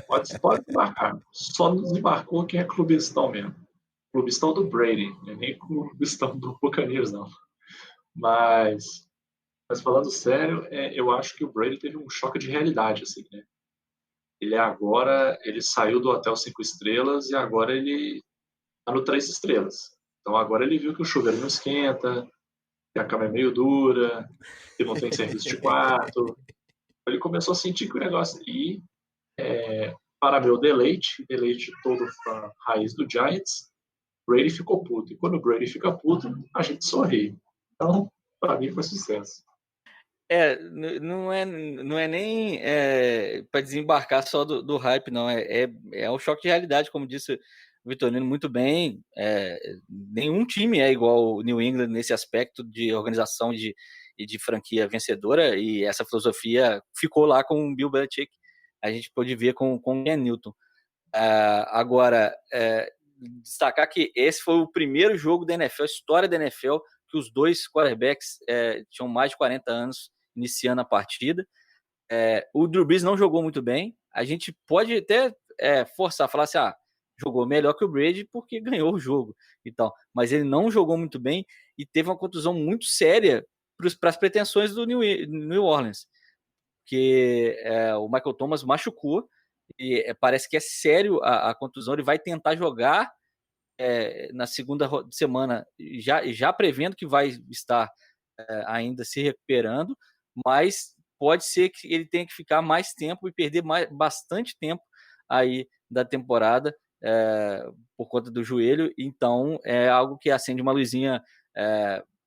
Pode desembarcar. Só não desembarcou quem é clubistão mesmo. Clubistão do Brady, né? Nem clubistão do Buccaneers, não. Mas falando sério, eu acho que o Brady teve um choque de realidade, assim, né? Ele saiu do hotel 5 estrelas e agora ele tá no 3 estrelas. Então agora ele viu que o chuveiro não esquenta, que a cama é meio dura, que não tem serviço de quarto. Ele começou a sentir que o negócio... E, para meu deleite todo a raiz do Giants, Brady ficou puto. E quando o Brady fica puto, a gente sorri. Então, para mim foi sucesso. Não é nem para desembarcar só do hype, não. É um choque de realidade, como disse o Vitorino muito bem. Nenhum time é igual o New England nesse aspecto de organização e de franquia vencedora, e essa filosofia ficou lá com o Bill Belichick. A gente pôde ver com o Ken Newton. Agora, destacar que esse foi o primeiro jogo da NFL, história da NFL, que os dois quarterbacks tinham mais de 40 anos iniciando a partida. O Drew Brees não jogou muito bem. A gente pode até forçar, falar assim, jogou melhor que o Brady porque ganhou o jogo. Então, mas ele não jogou muito bem e teve uma contusão muito séria para as pretensões do New Orleans, que o Michael Thomas machucou, e parece que é sério a contusão, ele vai tentar jogar na segunda semana, já prevendo que vai estar ainda se recuperando, mas pode ser que ele tenha que ficar mais tempo e perder bastante tempo aí da temporada por conta do joelho. Então é algo que acende uma luzinha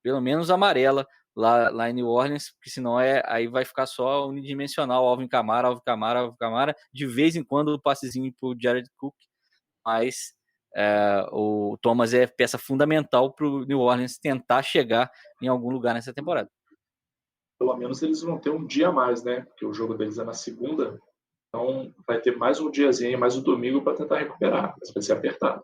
pelo menos amarela lá em New Orleans, porque senão aí vai ficar só unidimensional, Alvin Kamara, de vez em quando o passezinho pro Jared Cook, mas o Thomas é peça fundamental para o New Orleans tentar chegar em algum lugar nessa temporada. Pelo menos eles vão ter um dia a mais, né? Porque o jogo deles é na segunda, então vai ter mais um diazinho, mais um domingo para tentar recuperar, mas vai ser apertado.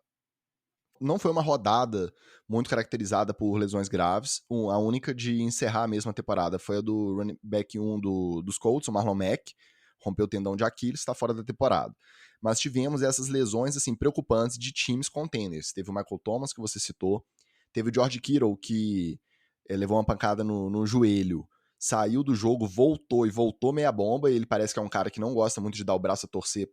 Não foi uma rodada muito caracterizada por lesões graves. A única de encerrar a mesma temporada foi a do running back 1 dos Colts, o Marlon Mack, rompeu o tendão de Aquiles, está fora da temporada. Mas tivemos essas lesões assim preocupantes de times contenders. Teve o Michael Thomas, que você citou, teve o George Kittle, que levou uma pancada no joelho, saiu do jogo, voltou meia bomba, e ele parece que é um cara que não gosta muito de dar o braço a torcer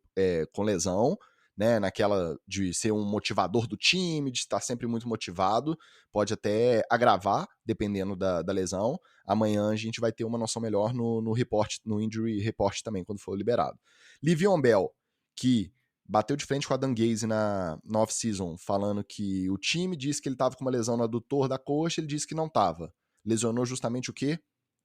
com lesão, né, naquela de ser um motivador do time, de estar sempre muito motivado, pode até agravar, dependendo da lesão. Amanhã a gente vai ter uma noção melhor no injury report também, quando for liberado. Le'Veon Bell, que bateu de frente com a Dan Gaze na off-season, falando que o time disse que ele estava com uma lesão no adutor da coxa, ele disse que não estava. Lesionou justamente o quê?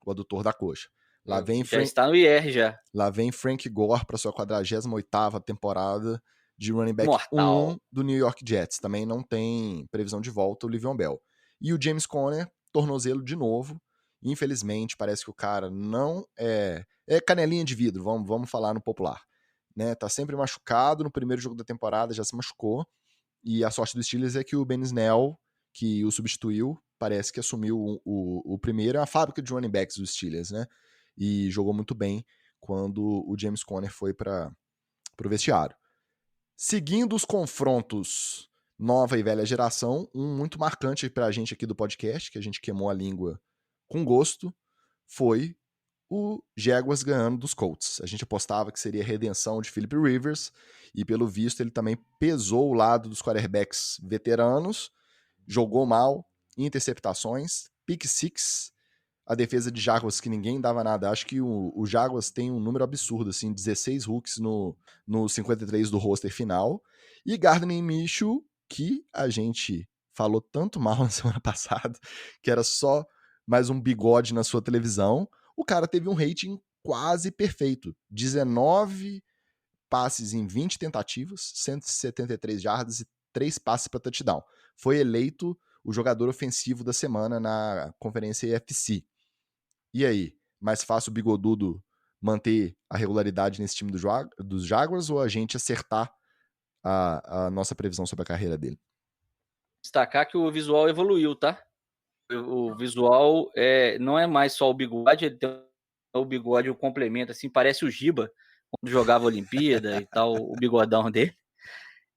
O adutor da coxa. Já está no IR já. Lá vem Frank Gore para sua 48ª temporada de running back Mortal. 1 do New York Jets. Também não tem previsão de volta o Le'Veon Bell. E o James Conner, tornozelo de novo. Infelizmente, parece que o cara não é canelinha de vidro, vamos falar no popular. Né? Tá sempre machucado, no primeiro jogo da temporada já se machucou. E a sorte do Steelers é que o Ben Snell, que o substituiu, parece que assumiu o primeiro. É a fábrica de running backs dos Steelers, né? E jogou muito bem quando o James Conner foi para o vestiário. Seguindo os confrontos nova e velha geração, um muito marcante pra gente aqui do podcast, que a gente queimou a língua com gosto, foi o Jaguars ganhando dos Colts. A gente apostava que seria a redenção de Philip Rivers, e pelo visto ele também pesou o lado dos quarterbacks veteranos, jogou mal, interceptações, pick six, a defesa de Jaguars que ninguém dava nada. Acho que o Jaguars tem um número absurdo, assim, 16 hooks no 53 do roster final. E Gardner Minshew, que a gente falou tanto mal na semana passada, que era só mais um bigode na sua televisão. O cara teve um rating quase perfeito. 19 passes em 20 tentativas, 173 jardas e 3 passes para touchdown. Foi eleito o jogador ofensivo da semana na conferência EFC. E aí, mais fácil o Bigodudo manter a regularidade nesse time dos Jaguars ou a gente acertar a nossa previsão sobre a carreira dele? Destacar que o visual evoluiu, tá? O visual não é mais só o bigode, ele tem o bigode, o complemento, assim, parece o Giba, quando jogava a Olimpíada e tal, o bigodão dele.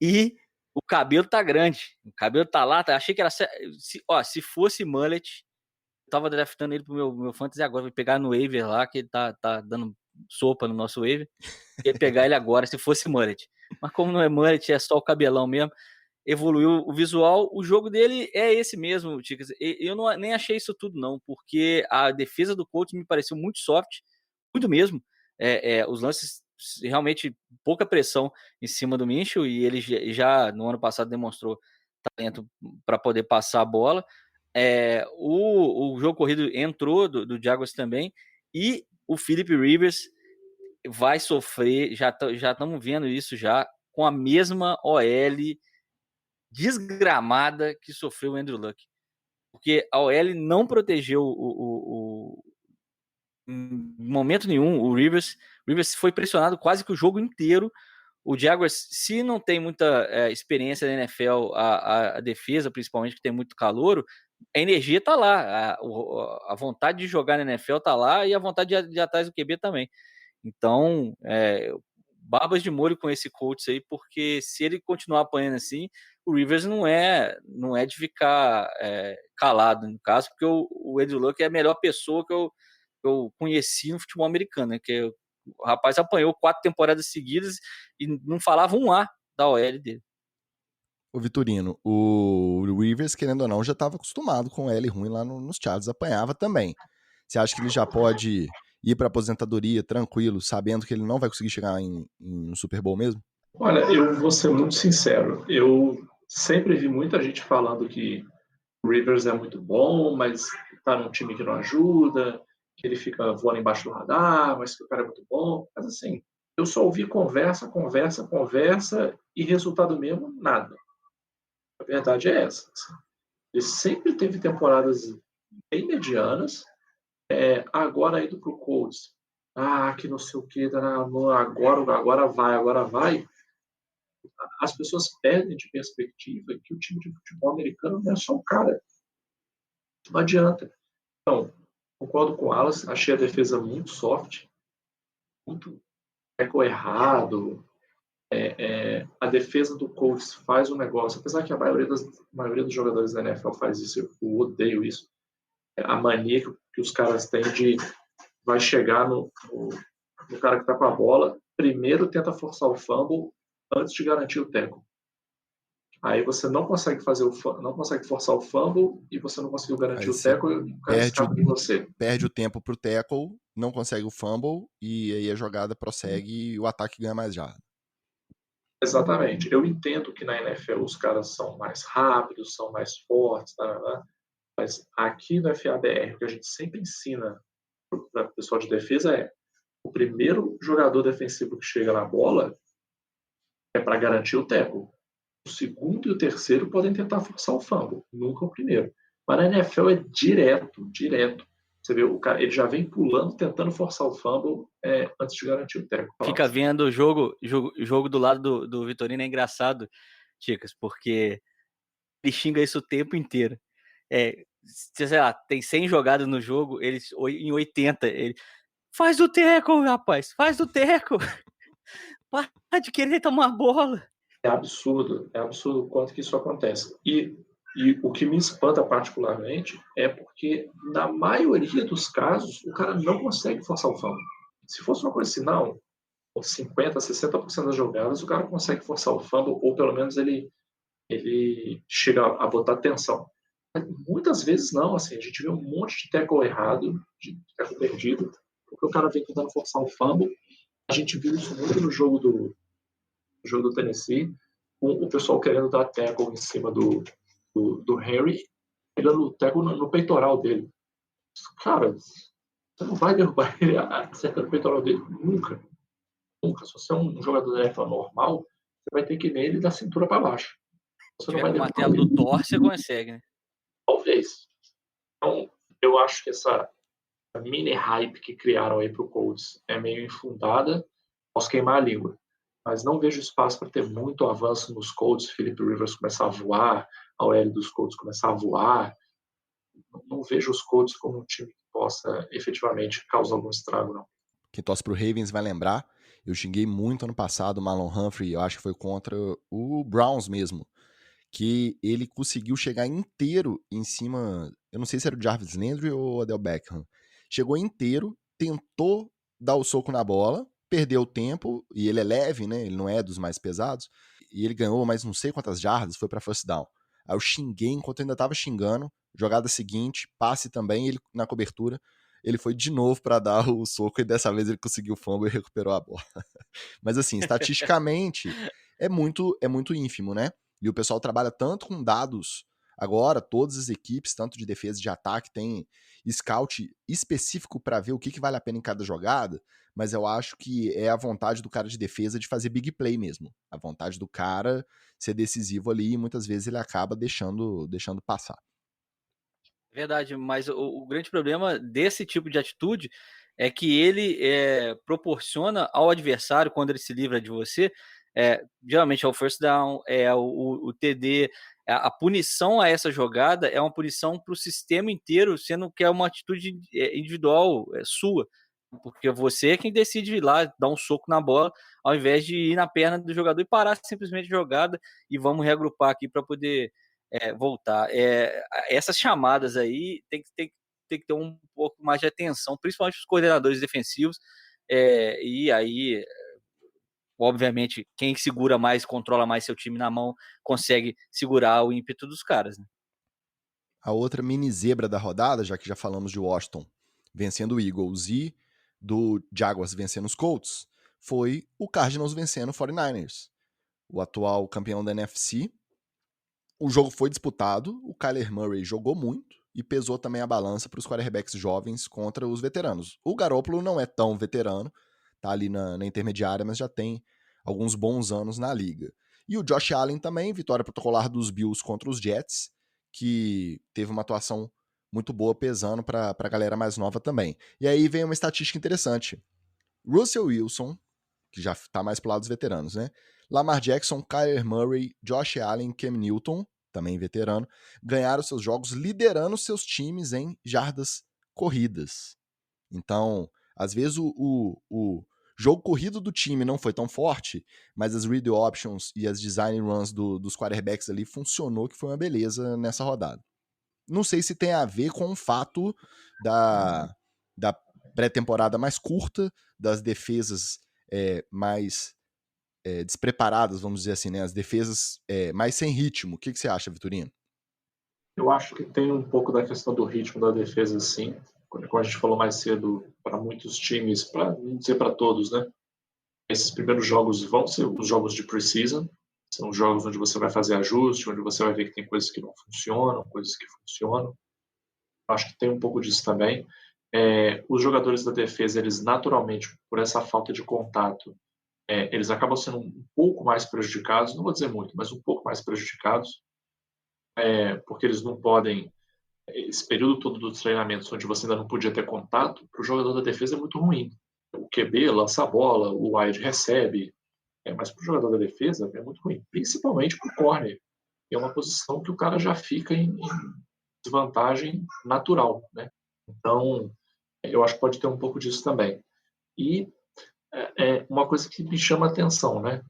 E o cabelo tá grande, o cabelo tá lá, achei que era... Se fosse mullet, eu tava draftando ele pro meu fantasy agora, vou pegar no waiver lá, que ele tá dando sopa no nosso waiver, ia pegar ele agora, se fosse mullet. Mas como não é mullet, é só o cabelão mesmo, evoluiu o visual, o jogo dele é esse mesmo, Ticas. Eu nem achei isso tudo não, porque a defesa do Colts me pareceu muito soft, muito mesmo. Os lances, realmente, pouca pressão em cima do Minshew, e ele já no ano passado demonstrou talento para poder passar a bola. O jogo corrido entrou do Jaguars também, e o Philip Rivers vai sofrer, já estamos vendo isso já, com a mesma OL desgramada que sofreu o Andrew Luck. Porque a OL não protegeu em momento nenhum o Rivers. O Rivers foi pressionado quase que o jogo inteiro. O Jaguars, se não tem muita experiência na NFL, a defesa, principalmente, que tem muito calouro, a energia tá lá. A vontade de jogar na NFL tá lá e a vontade de ir atrás do QB também. Então, barbas de molho com esse Colts aí, porque se ele continuar apanhando assim, o Rivers não é de ficar calado, no caso, porque o Andrew Luck é a melhor pessoa que eu conheci no futebol americano, né? Que o rapaz apanhou 4 temporadas seguidas e não falava um A da OL dele. Ô Vitorino, o Rivers, querendo ou não, já estava acostumado com L ruim lá nos Chargers, apanhava também. Você acha que ele já pode ir para aposentadoria tranquilo, sabendo que ele não vai conseguir chegar no Super Bowl mesmo? Olha, eu vou ser muito sincero. Eu sempre vi muita gente falando que o Rivers é muito bom, mas tá num time que não ajuda, que ele fica voando embaixo do radar, mas que o cara é muito bom. Mas assim, eu só ouvi conversa, conversa, conversa e resultado mesmo, nada. A verdade é essa. Ele sempre teve temporadas bem medianas, agora indo pro Colts. Que não sei o que, agora vai. As pessoas perdem de perspectiva que o time de futebol americano não é só o cara. Não adianta. Então, concordo com o Alas, achei a defesa muito soft, muito eco errado. A defesa do Colts faz um negócio, apesar que a maioria dos jogadores da NFL faz isso, eu odeio isso. A mania que os caras têm de vai chegar no cara que está com a bola, primeiro tenta forçar o fumble antes de garantir o tackle. Aí você não consegue forçar o fumble e você não conseguiu garantir o tackle e o cara escapa de você. Perde o tempo pro tackle, não consegue o fumble e aí a jogada prossegue e o ataque ganha mais jarda. Exatamente. Eu entendo que na NFL os caras são mais rápidos, são mais fortes, mas aqui no FABR, o que a gente sempre ensina para o pessoal de defesa é o primeiro jogador defensivo que chega na bola é para garantir o tackle. O segundo e o terceiro podem tentar forçar o fumble, nunca o primeiro. Mas na NFL é direto. Você vê, o cara, ele já vem pulando, tentando forçar o fumble antes de garantir o tackle. Fica vendo o jogo do lado do Vitorino, é engraçado, Ticas, porque ele xinga isso o tempo inteiro. Sei lá, tem 100 jogadas no jogo, em 80, ele faz do tackle, rapaz, faz do tackle. Para de querer tomar bola. É absurdo o quanto que isso acontece. E o que me espanta particularmente é porque, na maioria dos casos, o cara não consegue forçar o fumble. Se fosse uma coisa assim, não, 50%, 60% das jogadas, o cara consegue forçar o fumble, ou pelo menos ele chega a botar atenção. Mas muitas vezes não, assim, a gente vê um monte de tackle errado, de tackle perdido, porque o cara vem tentando forçar o fumble. A gente viu isso muito no jogo do Tennessee, com o pessoal querendo dar tackle em cima do Henry, pegando o tackle no peitoral dele. Cara, você não vai derrubar ele acertando o peitoral dele nunca. Se você é um jogador da NFL normal, você vai ter que ir nele da cintura para baixo. Você não vai derrubar o martelo do Thor, você consegue, né? Talvez. Então, eu acho que essa mini hype que criaram aí pro Colts é meio infundada. Posso queimar a língua. Mas não vejo espaço para ter muito avanço nos Colts. Philip Rivers começar a voar, a OL dos Colts começar a voar. Não vejo os Colts como um time que possa efetivamente causar algum estrago, não. Quem torce pro Ravens vai lembrar, eu xinguei muito ano passado o Marlon Humphrey, eu acho que foi contra o Browns mesmo, que ele conseguiu chegar inteiro em cima, eu não sei se era o Jarvis Landry ou o Odell Beckham, chegou inteiro, tentou dar o soco na bola, perdeu o tempo, e ele é leve, né, ele não é dos mais pesados, e ele ganhou mais não sei quantas jardas, foi pra first down. Aí eu xinguei enquanto eu ainda tava xingando, jogada seguinte, passe também, ele na cobertura, ele foi de novo para dar o soco e dessa vez ele conseguiu o fumble e recuperou a bola. Mas assim, estatisticamente é muito ínfimo, né? E o pessoal trabalha tanto com dados agora, todas as equipes, tanto de defesa e de ataque, tem scout específico para ver o que vale a pena em cada jogada, mas eu acho que é a vontade do cara de defesa de fazer big play mesmo. A vontade do cara ser decisivo ali e muitas vezes ele acaba deixando passar. Verdade, mas o grande problema desse tipo de atitude é que ele proporciona ao adversário, quando ele se livra de você, geralmente é o first down, o TD, a punição a essa jogada é uma punição para o sistema inteiro, sendo que é uma atitude individual sua. porque você é quem decide ir lá dar um soco na bola, ao invés de ir na perna do jogador e parar simplesmente a jogada e vamos reagrupar aqui para poder voltar. Essas chamadas aí tem que ter um pouco mais de atenção, principalmente os coordenadores defensivos, e aí, obviamente, quem segura mais, controla mais seu time na mão, consegue segurar o ímpeto dos caras, né? A outra mini zebra da rodada, já que já falamos de Washington vencendo o Eagles e do Jaguars vencendo os Colts, foi o Cardinals vencendo o 49ers, o atual campeão da NFC. O jogo foi disputado, o Kyler Murray jogou muito e pesou também a balança para os quarterbacks jovens contra os veteranos. O Garoppolo não é tão veterano, tá ali na intermediária, mas já tem alguns bons anos na liga. E o Josh Allen também, vitória protocolar dos Bills contra os Jets, que teve uma atuação muito boa, pesando para a galera mais nova também. E aí vem uma estatística interessante. Russell Wilson, que já tá mais pro lado dos veteranos, né? Lamar Jackson, Kyler Murray, Josh Allen, Cam Newton, também veterano, ganharam seus jogos liderando seus times em jardas corridas. Então, às vezes o jogo corrido do time não foi tão forte, mas as read options e as design runs dos quarterbacks ali funcionou, que foi uma beleza nessa rodada. Não sei se tem a ver com o fato da pré-temporada mais curta, das defesas mais despreparadas, vamos dizer assim, né? As defesas mais sem ritmo. O que você acha, Vitorino? Eu acho que tem um pouco da questão do ritmo da defesa, sim. Como a gente falou mais cedo, para muitos times, para não dizer para todos, né? Esses primeiros jogos vão ser os jogos de preseason. São jogos onde você vai fazer ajuste, onde você vai ver que tem coisas que não funcionam, coisas que funcionam. Acho que tem um pouco disso também. Os jogadores da defesa, eles naturalmente, por essa falta de contato, eles acabam sendo um pouco mais prejudicados, não vou dizer muito, mas um pouco mais prejudicados, porque eles não podem, esse período todo dos treinamentos onde você ainda não podia ter contato, para o jogador da defesa é muito ruim. O QB lança a bola, o wide recebe, mas para o jogador da defesa é muito ruim, principalmente para o corner. É uma posição que o cara já fica em desvantagem natural, né? Então, eu acho que pode ter um pouco disso também. E uma coisa que me chama a atenção, né?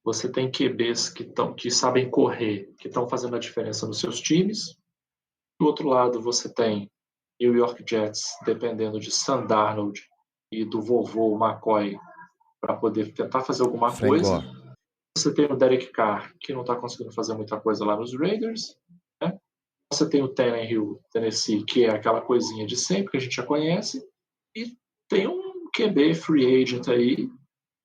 Você tem QBs que sabem correr, que estão fazendo a diferença nos seus times. Do outro lado, você tem New York Jets dependendo de Sam Darnold e do vovô McCoy para poder tentar fazer alguma Frank coisa. Gore. Você tem o Derek Carr, que não está conseguindo fazer muita coisa lá nos Raiders. Né? Você tem o Tannehill, Tennessee, que é aquela coisinha de sempre que a gente já conhece. E tem um QB free agent aí,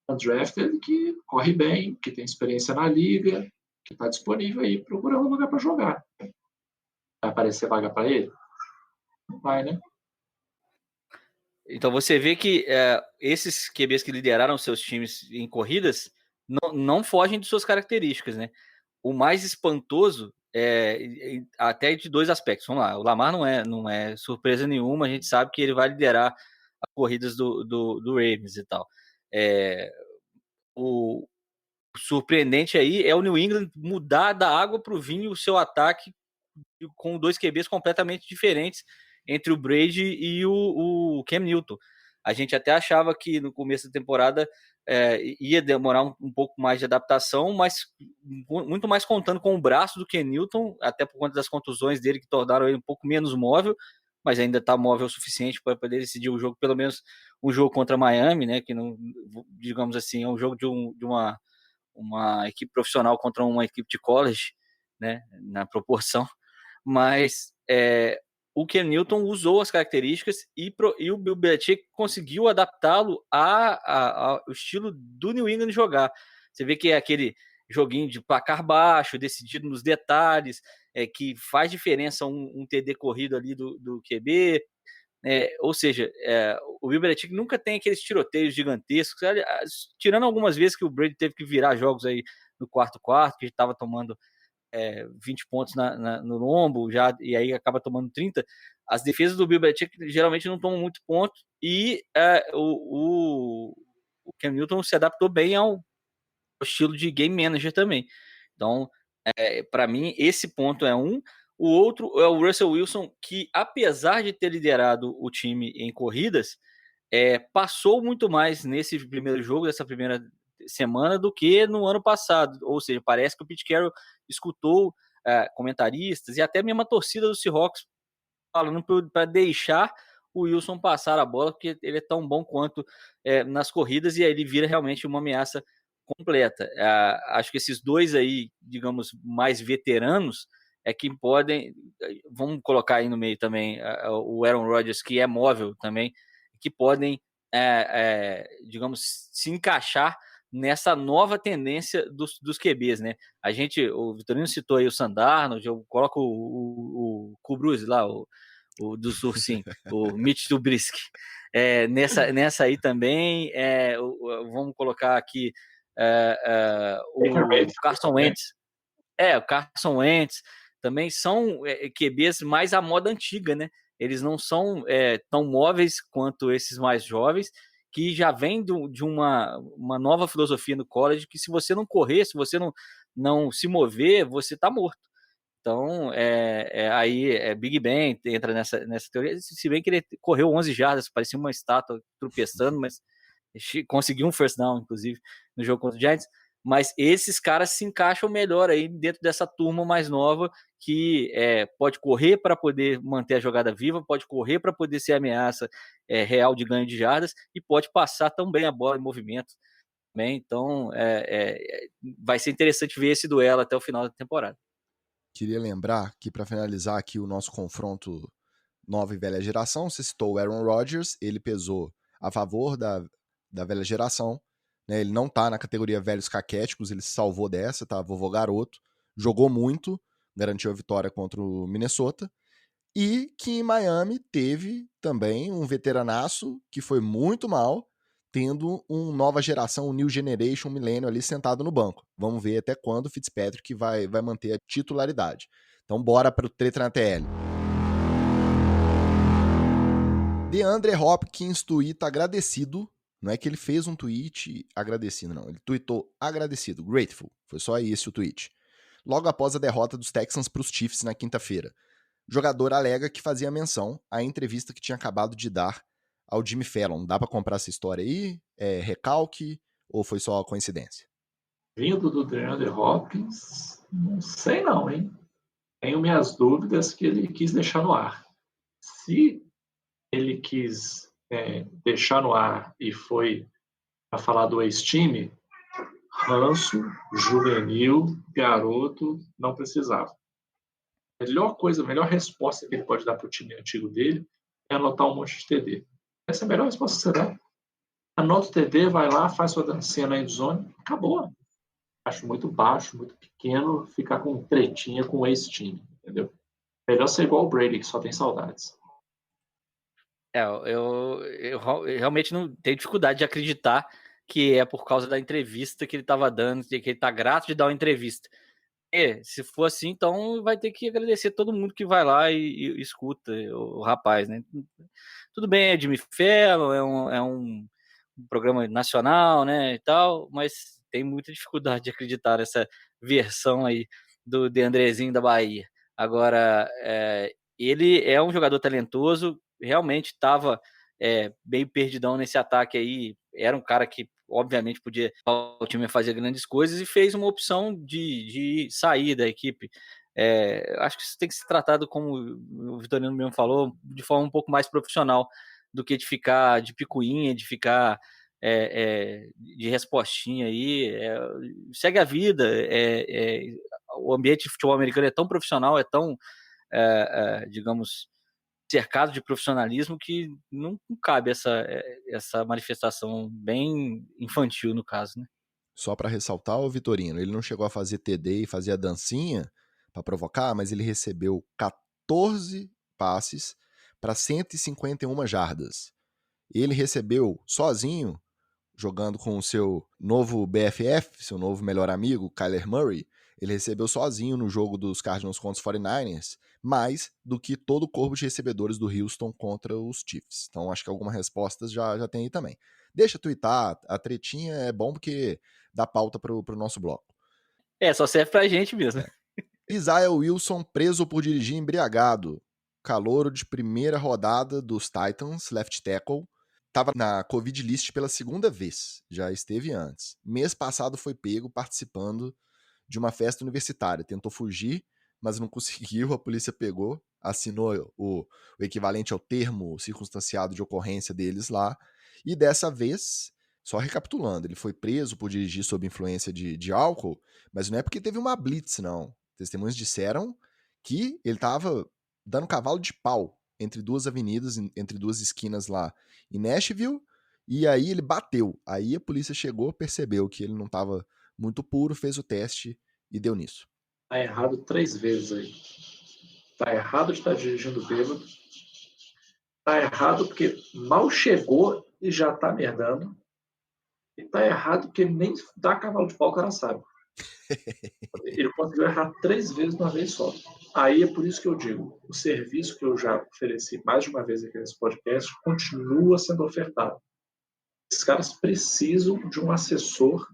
undrafted, que corre bem, que tem experiência na liga, que está disponível aí procurando um lugar para jogar. Vai aparecer vaga para ele? Não vai, né? Então você vê que esses QBs que lideraram seus times em corridas não fogem de suas características, né? O mais espantoso até de dois aspectos. Vamos lá, o Lamar não é surpresa nenhuma, a gente sabe que ele vai liderar as corridas do Ravens e tal. O surpreendente aí é o New England mudar da água para o vinho o seu ataque com dois QBs completamente diferentes entre o Brady e o Cam Newton. A gente até achava que no começo da temporada ia demorar um pouco mais de adaptação, mas muito mais contando com o braço do Cam Newton, até por conta das contusões dele que tornaram ele um pouco menos móvel, mas ainda está móvel o suficiente para poder decidir o jogo, pelo menos um jogo contra Miami, né? Que não, digamos assim, é um jogo de uma equipe profissional contra uma equipe de college, né? Na proporção. Mas o Cam Newton usou as características e o Bill Belichick conseguiu adaptá-lo ao estilo do New England jogar. Você vê que é aquele joguinho de placar baixo, decidido nos detalhes, que faz diferença um TD corrido ali do QB. Ou seja, o Bill Belichick nunca tem aqueles tiroteios gigantescos, tirando algumas vezes que o Brady teve que virar jogos aí no quarto, que estava tomando 20 pontos no lombo, já, e aí acaba tomando 30. As defesas do Bill Belichick geralmente não tomam muito ponto, e o Cam Newton se adaptou bem ao estilo de game manager também. Então, para mim, esse ponto é um. O outro é o Russell Wilson, que apesar de ter liderado o time em corridas, passou muito mais nesse primeiro jogo, dessa primeira semana, do que no ano passado. Ou seja, parece que o Pete Carroll escutou comentaristas e até mesmo a torcida do Seahawks falando para deixar o Wilson passar a bola, porque ele é tão bom quanto nas corridas, e aí ele vira realmente uma ameaça completa. Acho que esses dois aí, digamos, mais veteranos, que podem, vamos colocar aí no meio também o Aaron Rodgers, que é móvel também, que podem, digamos, se encaixar nessa nova tendência dos QBs, né? O Vitorino citou aí o Sam Darnold, eu coloco o Kubruz lá, o do Sursim, o Mitch Trubisky. Nessa aí também, vamos colocar aqui o Carson Wentz. O Carson Wentz também são QBs mais à moda antiga, né? Eles não são tão móveis quanto esses mais jovens, que já vem de uma nova filosofia no college, que se você não correr, se você não se mover, você tá morto. Então, aí Big Ben entra nessa teoria, se bem que ele correu 11 jardas, parecia uma estátua tropeçando, mas conseguiu um first down, inclusive, no jogo contra o Giants. Mas esses caras se encaixam melhor aí dentro dessa turma mais nova, que pode correr para poder manter a jogada viva, pode correr para poder ser ameaça real de ganho de jardas, e pode passar também a bola em movimento. Também. Então, vai ser interessante ver esse duelo até o final da temporada. Queria lembrar que, para finalizar aqui o nosso confronto nova e velha geração, você citou o Aaron Rodgers, ele pesou a favor da velha geração, né? Ele não tá na categoria velhos caquéticos, ele se salvou dessa, tá? Vovô garoto, jogou muito, garantiu a vitória contra o Minnesota, e que em Miami teve também um veteranaço que foi muito mal, tendo um nova geração, um New Generation, um milênio ali sentado no banco. Vamos ver até quando o Fitzpatrick vai manter a titularidade. Então bora para o treta na TL. DeAndre Hopkins tuita agradecido. Não é que ele fez um tweet agradecido, não. Ele tweetou agradecido, grateful. Foi só esse o tweet. Logo após a derrota dos Texans para os Chiefs na quinta-feira. O jogador alega que fazia menção à entrevista que tinha acabado de dar ao Jimmy Fallon. Dá pra comprar essa história aí? É recalque ou foi só coincidência? Vindo do DeAndre Hopkins, não sei não, hein? Tenho minhas dúvidas que ele quis deixar no ar. Se ele quis deixar no ar e foi para falar do ex-time, ranço, juvenil, garoto, não precisava. A melhor resposta que ele pode dar para o time antigo dele é anotar um monte de TD. Essa é a melhor resposta que você dá. Anota o TD, vai lá, faz sua dancinha na endzone, acabou. Acho muito baixo, muito pequeno, ficar com tretinha com o ex-time, entendeu? Melhor ser igual o Brady, que só tem saudades. Eu realmente não tenho dificuldade de acreditar que é por causa da entrevista que ele estava dando, que ele está grato de dar uma entrevista. Se for assim, então vai ter que agradecer todo mundo que vai lá e escuta o rapaz, né? Tudo bem, é Jimmy Fallon, é um programa nacional, né, e tal, mas tem muita dificuldade de acreditar nessa versão aí do DeAndrezinho da Bahia. Agora, ele é um jogador talentoso, realmente estava bem perdidão nesse ataque aí, era um cara que obviamente podia o time fazer grandes coisas, e fez uma opção de sair da equipe. Acho que isso tem que ser tratado, como o Vitorino mesmo falou, de forma um pouco mais profissional, do que de ficar de picuinha, de ficar de respostinha aí. Segue a vida. O ambiente de futebol americano é tão profissional, é tão, digamos, cercado de profissionalismo, que não cabe essa manifestação bem infantil, no caso, né? Só para ressaltar, o Vitorino, ele não chegou a fazer TD e fazer a dancinha para provocar, mas ele recebeu 14 passes para 151 jardas. Ele recebeu sozinho, jogando com o seu novo BFF, seu novo melhor amigo, Kyler Murray. Ele recebeu sozinho no jogo dos Cardinals contra os 49ers mais do que todo o corpo de recebedores do Houston contra os Chiefs. Então acho que algumas respostas já tem aí também. Deixa twittar, a tretinha é bom porque dá pauta pro nosso bloco. Só serve pra gente mesmo. Isaiah Wilson preso por dirigir embriagado. Calouro de primeira rodada dos Titans, left tackle, Tava na Covid List pela segunda vez, já esteve antes. Mês passado foi pego participando de uma festa universitária. Tentou fugir, mas não conseguiu, a polícia pegou, assinou o equivalente ao termo circunstanciado de ocorrência deles lá, e dessa vez, só recapitulando, ele foi preso por dirigir sob influência de álcool, mas não é porque teve uma blitz, não. Testemunhas disseram que ele estava dando cavalo de pau entre duas avenidas, entre duas esquinas lá em Nashville, e aí ele bateu. Aí a polícia chegou, percebeu que ele não estava muito puro, fez o teste e deu nisso. Tá errado 3 vezes aí. Tá errado de estar dirigindo bêbado. Tá errado porque mal chegou e já tá merdando. E tá errado porque nem dá cavalo de pau o cara sabe. Ele conseguiu errar 3 vezes de uma vez só. Aí é por isso que eu digo, o serviço que eu já ofereci mais de uma vez aqui nesse podcast continua sendo ofertado. Esses caras precisam de um assessor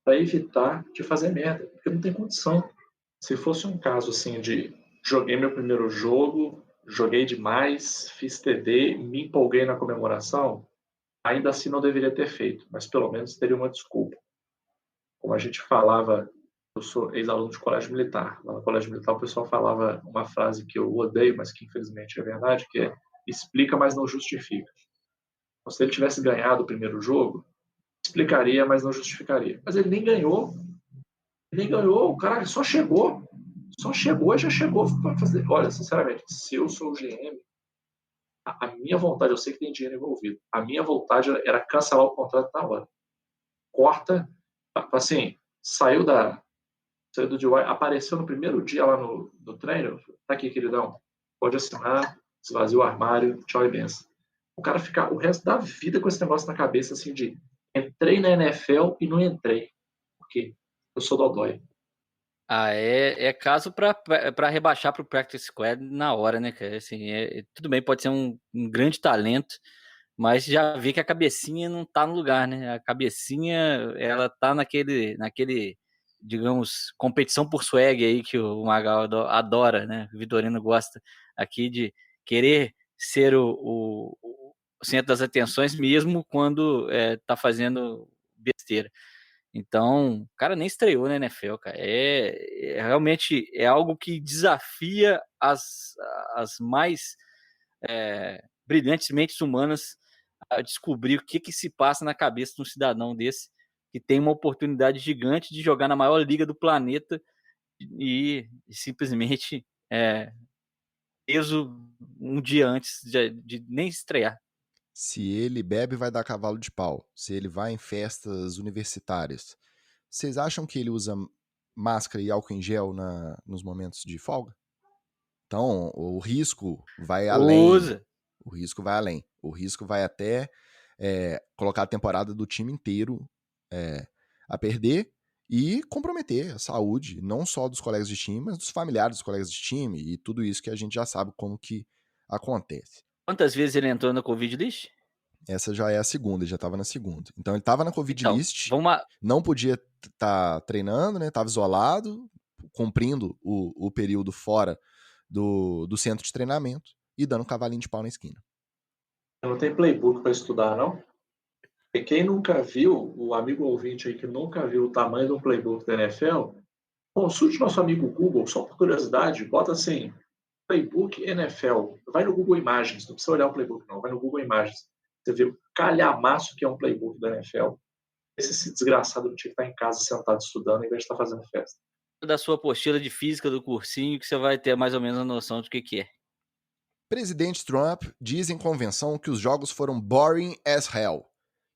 para evitar de fazer merda, porque não tem condição. Se fosse um caso assim de joguei meu primeiro jogo, joguei demais, fiz TD, me empolguei na comemoração, ainda assim não deveria ter feito, mas pelo menos teria uma desculpa. Como a gente falava, eu sou ex-aluno de colégio militar. Lá no colégio militar o pessoal falava uma frase que eu odeio, mas que infelizmente é verdade, que é explica, mas não justifica. Então, se ele tivesse ganhado o primeiro jogo, explicaria, mas não justificaria. Mas ele nem ganhou, o cara só chegou e já chegou para fazer. Olha, sinceramente, se eu sou o GM, a minha vontade, eu sei que tem dinheiro envolvido, a minha vontade era cancelar o contrato na hora. Corta, assim, saiu do DY, apareceu no primeiro dia lá no treino, tá aqui, queridão, pode assinar, esvazia o armário, tchau e benção. O cara ficar o resto da vida com esse negócio na cabeça, assim, de entrei na NFL e não entrei, porque eu sou dodói. É caso para rebaixar pro Practice Squad na hora, né, cara? Assim, tudo bem, pode ser um grande talento, mas já vê que a cabecinha não tá no lugar, né? A cabecinha, ela tá naquele, digamos, competição por swag aí que o Magal adora, né? O Vitorino gosta aqui de querer ser o centro das atenções mesmo quando tá fazendo besteira. Então, o cara nem estreou na NFL, cara. Realmente é algo que desafia as mais brilhantes mentes humanas a descobrir o que se passa na cabeça de um cidadão desse que tem uma oportunidade gigante de jogar na maior liga do planeta e simplesmente preso um dia antes de nem estrear. Se ele bebe, vai dar cavalo de pau. Se ele vai em festas universitárias, vocês acham que ele usa máscara e álcool em gel nos momentos de folga? Então, o risco vai além. Usa. O risco vai além. O risco vai até colocar a temporada do time inteiro a perder e comprometer a saúde, não só dos colegas de time, mas dos familiares dos colegas de time e tudo isso que a gente já sabe como que acontece. Quantas vezes ele entrou na Covid List? Essa já é a segunda, ele já estava na segunda. Então ele estava na Covid Então, List, vamos não podia estar treinando, né? Estava isolado, cumprindo o período fora do centro de treinamento e dando um cavalinho de pau na esquina. Não tem playbook para estudar, não? E quem nunca viu, o amigo ouvinte aí que nunca viu o tamanho do playbook da NFL, consulte nosso amigo Google, só por curiosidade, bota assim, playbook NFL, vai no Google Imagens, não precisa olhar o playbook não, vai no Google Imagens, você vê o calhamaço que é um playbook da NFL, esse desgraçado do time tá em casa sentado estudando em vez de estar fazendo festa. da sua apostila de física do cursinho que você vai ter mais ou menos a noção do que é. Presidente Trump diz em convenção que os jogos foram boring as hell.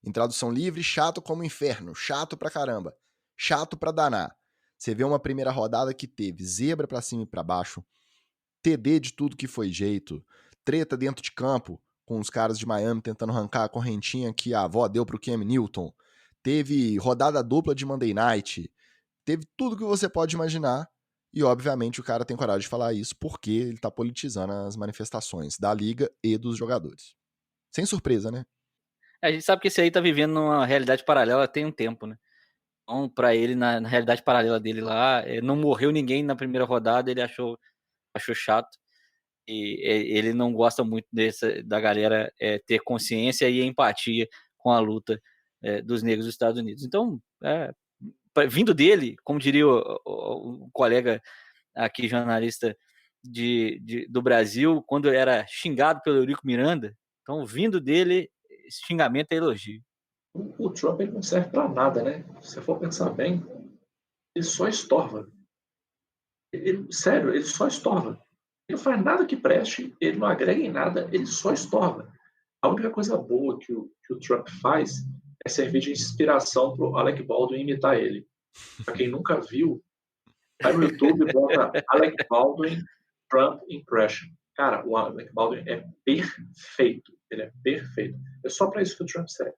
Em tradução livre, chato como inferno, chato pra caramba, chato pra danar. Você vê uma primeira rodada que teve zebra pra cima e pra baixo, TD de tudo que foi jeito, treta dentro de campo, com os caras de Miami tentando arrancar a correntinha que a avó deu pro Cam Newton, teve rodada dupla de Monday Night, teve tudo que você pode imaginar, e obviamente o cara tem coragem de falar isso porque ele tá politizando as manifestações da liga e dos jogadores. Sem surpresa, né? A gente sabe que esse aí tá vivendo numa realidade paralela tem um tempo, né? Então, pra ele, na realidade paralela dele lá, não morreu ninguém na primeira rodada, ele achou chato. ele não gosta muito da galera ter consciência e empatia com a luta dos negros dos Estados Unidos. Então, vindo dele, como diria o colega aqui, jornalista do Brasil, quando era xingado pelo Eurico Miranda, então, vindo dele, esse xingamento é elogio. O Trump ele não serve para nada, né? Se você for pensar bem, ele só estorva. Sério, ele só estorva. Ele não faz nada que preste, ele não agrega em nada, ele só estorva. A única coisa boa que o Trump faz é servir de inspiração para o Alec Baldwin imitar ele. Para quem nunca viu, vai no YouTube e bota Alec Baldwin Trump Impression. Cara, o Alec Baldwin é perfeito. Ele é perfeito. É só para isso que o Trump serve.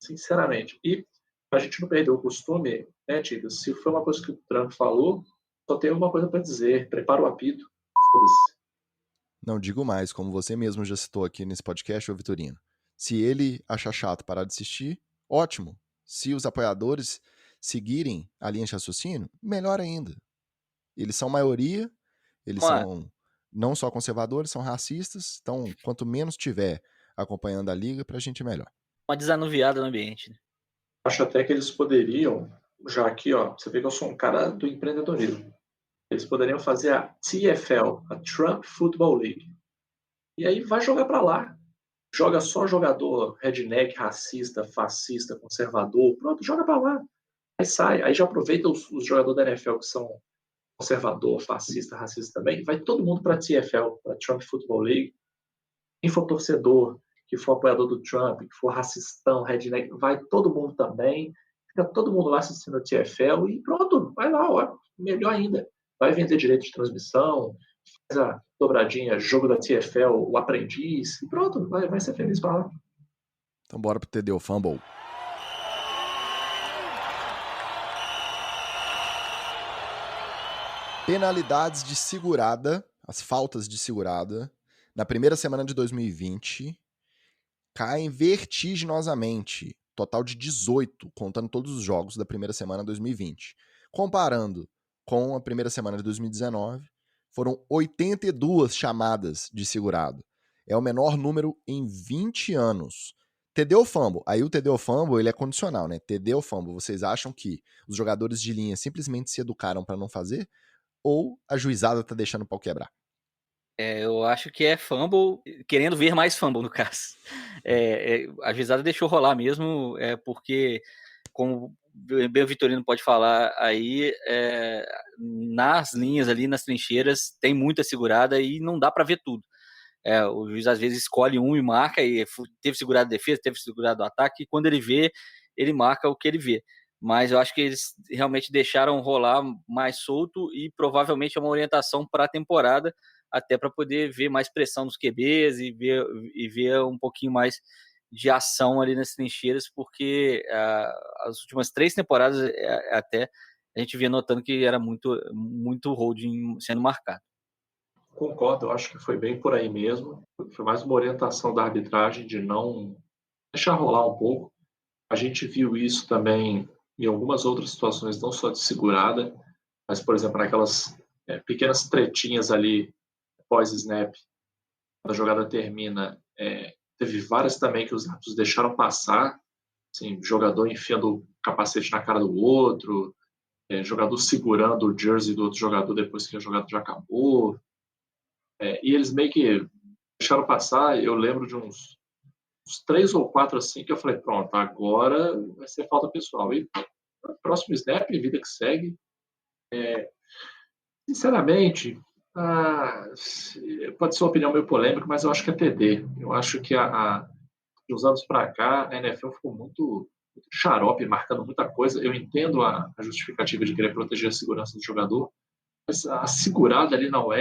Sinceramente. E a gente não perdeu o costume, né, Tica? Se foi uma coisa que o Trump falou, só tem uma coisa para dizer. Prepara o apito. Foda-se. Não digo mais, como você mesmo já citou aqui nesse podcast, ô Vitorino. Se ele achar chato parar de assistir, ótimo. Se os apoiadores seguirem a linha de raciocínio, melhor ainda. Eles são maioria, eles são não só conservadores, são racistas, então quanto menos tiver acompanhando a liga, pra gente é melhor. Uma desanuviada no ambiente, né? Acho até que eles poderiam, já aqui, ó, você vê que eu sou um cara do empreendedorismo. Eles poderiam fazer a TFL, a Trump Football League. E aí vai jogar para lá. Joga só jogador redneck, racista, fascista, conservador. Pronto, joga para lá. Aí sai. Aí já aproveita os jogadores da NFL que são conservador, fascista, racista também. Vai todo mundo para a TFL, para a Trump Football League. Quem for torcedor, que for apoiador do Trump, que for racistão, redneck, vai todo mundo também. Fica todo mundo lá assistindo a TFL e pronto, vai lá, ó, melhor ainda. Vai vender direito de transmissão, faz a dobradinha, jogo da TFL, o aprendiz, e pronto, vai ser feliz para lá. Então bora pro TD Fumble. Penalidades de segurada, as faltas de segurada, na primeira semana de 2020, caem vertiginosamente. Total de 18, contando todos os jogos da primeira semana de 2020. Comparando com a primeira semana de 2019, foram 82 chamadas de segurado. É o menor número em 20 anos. TD ou fumble? Aí o TD ou fumble, ele é condicional, né? TD ou fumble, vocês acham que os jogadores de linha simplesmente se educaram para não fazer? Ou a juizada tá deixando o pau quebrar? Eu acho que é fumble, querendo ver mais fumble, no caso. A juizada deixou rolar mesmo, porque, como bem o Vitorino pode falar aí, nas linhas ali, nas trincheiras, tem muita segurada e não dá para ver tudo. O juiz às vezes escolhe um e marca, e teve segurado a defesa, teve segurado o ataque, e quando ele vê, ele marca o que ele vê. Mas eu acho que eles realmente deixaram rolar mais solto e provavelmente é uma orientação para a temporada, até para poder ver mais pressão nos QBs e ver um pouquinho mais de ação ali nas trincheiras, porque as últimas 3 temporadas até a gente vinha notando que era muito holding sendo marcado. Concordo, eu acho que foi bem por aí mesmo. Foi mais uma orientação da arbitragem de não deixar rolar um pouco. A gente viu isso também em algumas outras situações, não só de segurada, mas, por exemplo, naquelas pequenas tretinhas ali pós-snap, quando a jogada termina. Teve várias também que os árbitros deixaram passar, assim, jogador enfiando o capacete na cara do outro, jogador segurando o jersey do outro jogador depois que a jogada já acabou. E eles meio que deixaram passar. Eu lembro de uns 3 ou 4 assim que eu falei, pronto, agora vai ser falta pessoal. E próximo snap, vida que segue. Sinceramente, pode ser uma opinião meio polêmica, mas eu acho que é TD. Eu acho que de uns anos para cá, a NFL ficou muito xarope, marcando muita coisa. Eu entendo a justificativa de querer proteger a segurança do jogador, mas a segurada ali na OL,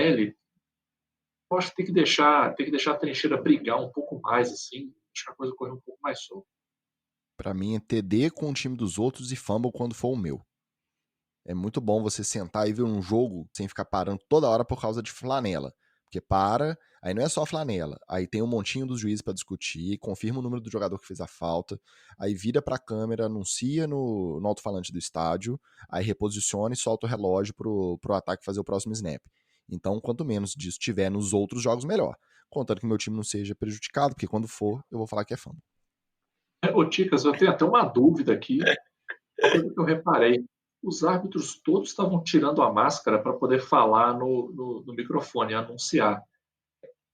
eu acho que tem que deixar a trincheira brigar um pouco mais, assim. Acho que a coisa corre um pouco mais solta. Pra mim é TD com o time dos outros e fumble quando for o meu. É muito bom você sentar e ver um jogo sem ficar parando toda hora por causa de flanela. Porque aí não é só flanela. Aí tem um montinho dos juízes pra discutir, confirma o número do jogador que fez a falta, aí vira pra câmera, anuncia no alto-falante do estádio, aí reposiciona e solta o relógio pro ataque fazer o próximo snap. Então, quanto menos disso tiver nos outros jogos, melhor. Contando que meu time não seja prejudicado, porque quando for, eu vou falar que é fumble. Ô, Ticas, eu tenho até uma dúvida aqui, uma coisa que eu reparei. Os árbitros todos estavam tirando a máscara para poder falar no microfone, anunciar.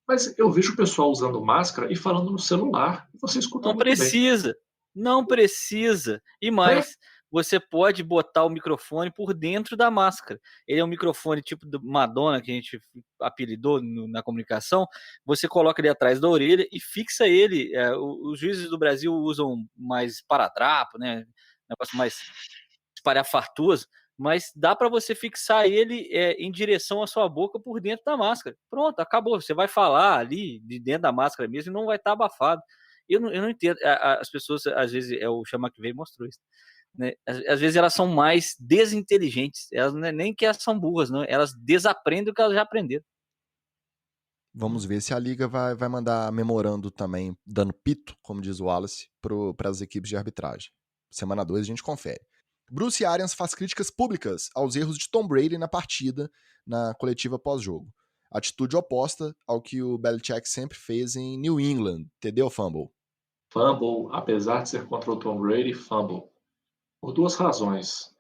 Mas eu vejo o pessoal usando máscara e falando no celular. Você escuta Não muito bem. precisa. Não precisa. E mais, você pode botar o microfone por dentro da máscara. Ele é um microfone tipo do Madonna, que a gente apelidou na comunicação. Você coloca ele atrás da orelha e fixa ele. Os juízes do Brasil usam mais esparadrapo, né? Negócio mais espalhafatoso. Mas dá para você fixar ele em direção à sua boca por dentro da máscara. Pronto, acabou. Você vai falar ali de dentro da máscara mesmo e não vai estar abafado. Eu não entendo. As pessoas, às vezes, o Chama que veio mostrou isso. Né? Às vezes elas são mais desinteligentes. Elas não é nem que elas são burras, não. Elas desaprendem o que elas já aprenderam. Vamos ver se a Liga vai mandar memorando também, dando pito, como diz o Wallace, para as equipes de arbitragem. Semana 2 a gente confere. Bruce Arians faz críticas públicas aos erros de Tom Brady na partida, na coletiva pós-jogo. Atitude oposta ao que o Belichick sempre fez em New England. Entendeu, Fumble? Fumble, apesar de ser contra o Tom Brady, fumble. Por duas razões.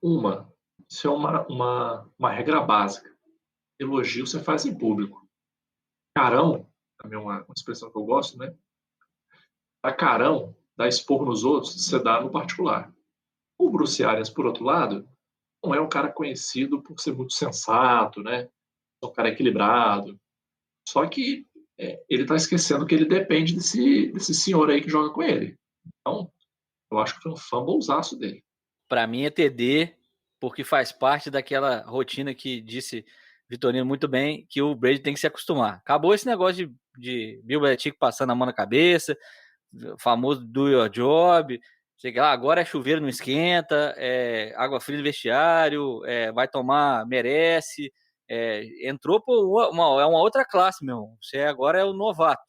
Uma, isso é uma regra básica. Elogio você faz em público. Carão, também é uma expressão que eu gosto, né? Dar carão, dar esporro nos outros, você dá no particular. O Bruce Arians, por outro lado, não é um cara conhecido por ser muito sensato, né? É um cara equilibrado. Só que ele está esquecendo que ele depende desse senhor aí que joga com ele. Então, eu acho que foi um fumblezaço dele. Para mim é TD, porque faz parte daquela rotina que disse Vitorino muito bem, que o Brady tem que se acostumar. Acabou esse negócio de Bill Belichick passando a mão na cabeça, o famoso do your job. Chega lá, agora é chuveiro, não esquenta, água fria no vestiário, vai tomar, merece. Entrou por uma outra classe, meu. Você agora é o novato.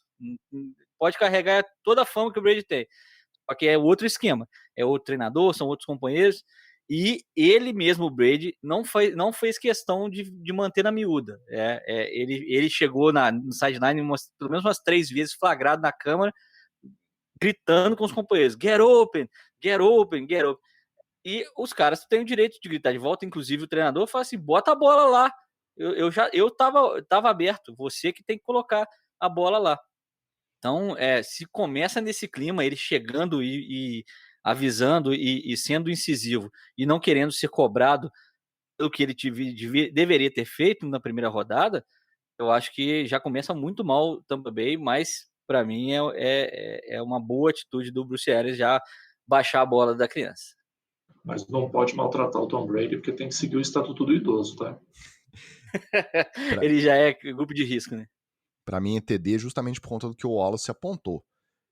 Pode carregar toda a fama que o Brady tem. Só que é outro esquema. É outro treinador, são outros companheiros. E ele mesmo, o Brady, não fez questão de manter na miúda. Ele chegou no sideline pelo menos umas 3 vezes flagrado na câmera, gritando com os companheiros: get open, get open, get open. E os caras têm o direito de gritar de volta, inclusive o treinador fala assim: bota a bola lá. Eu tava aberto, você que tem que colocar a bola lá. Então, se começa nesse clima, ele chegando e avisando e sendo incisivo e não querendo ser cobrado pelo que ele deveria ter feito na primeira rodada, eu acho que já começa muito mal o Tampa Bay, mas para mim é uma boa atitude do Bruce Arians já baixar a bola da criança. Mas não pode maltratar o Tom Brady, porque tem que seguir o estatuto do idoso, tá? Ele já é grupo de risco, né? Para mim é TD justamente por conta do que o Wallace apontou.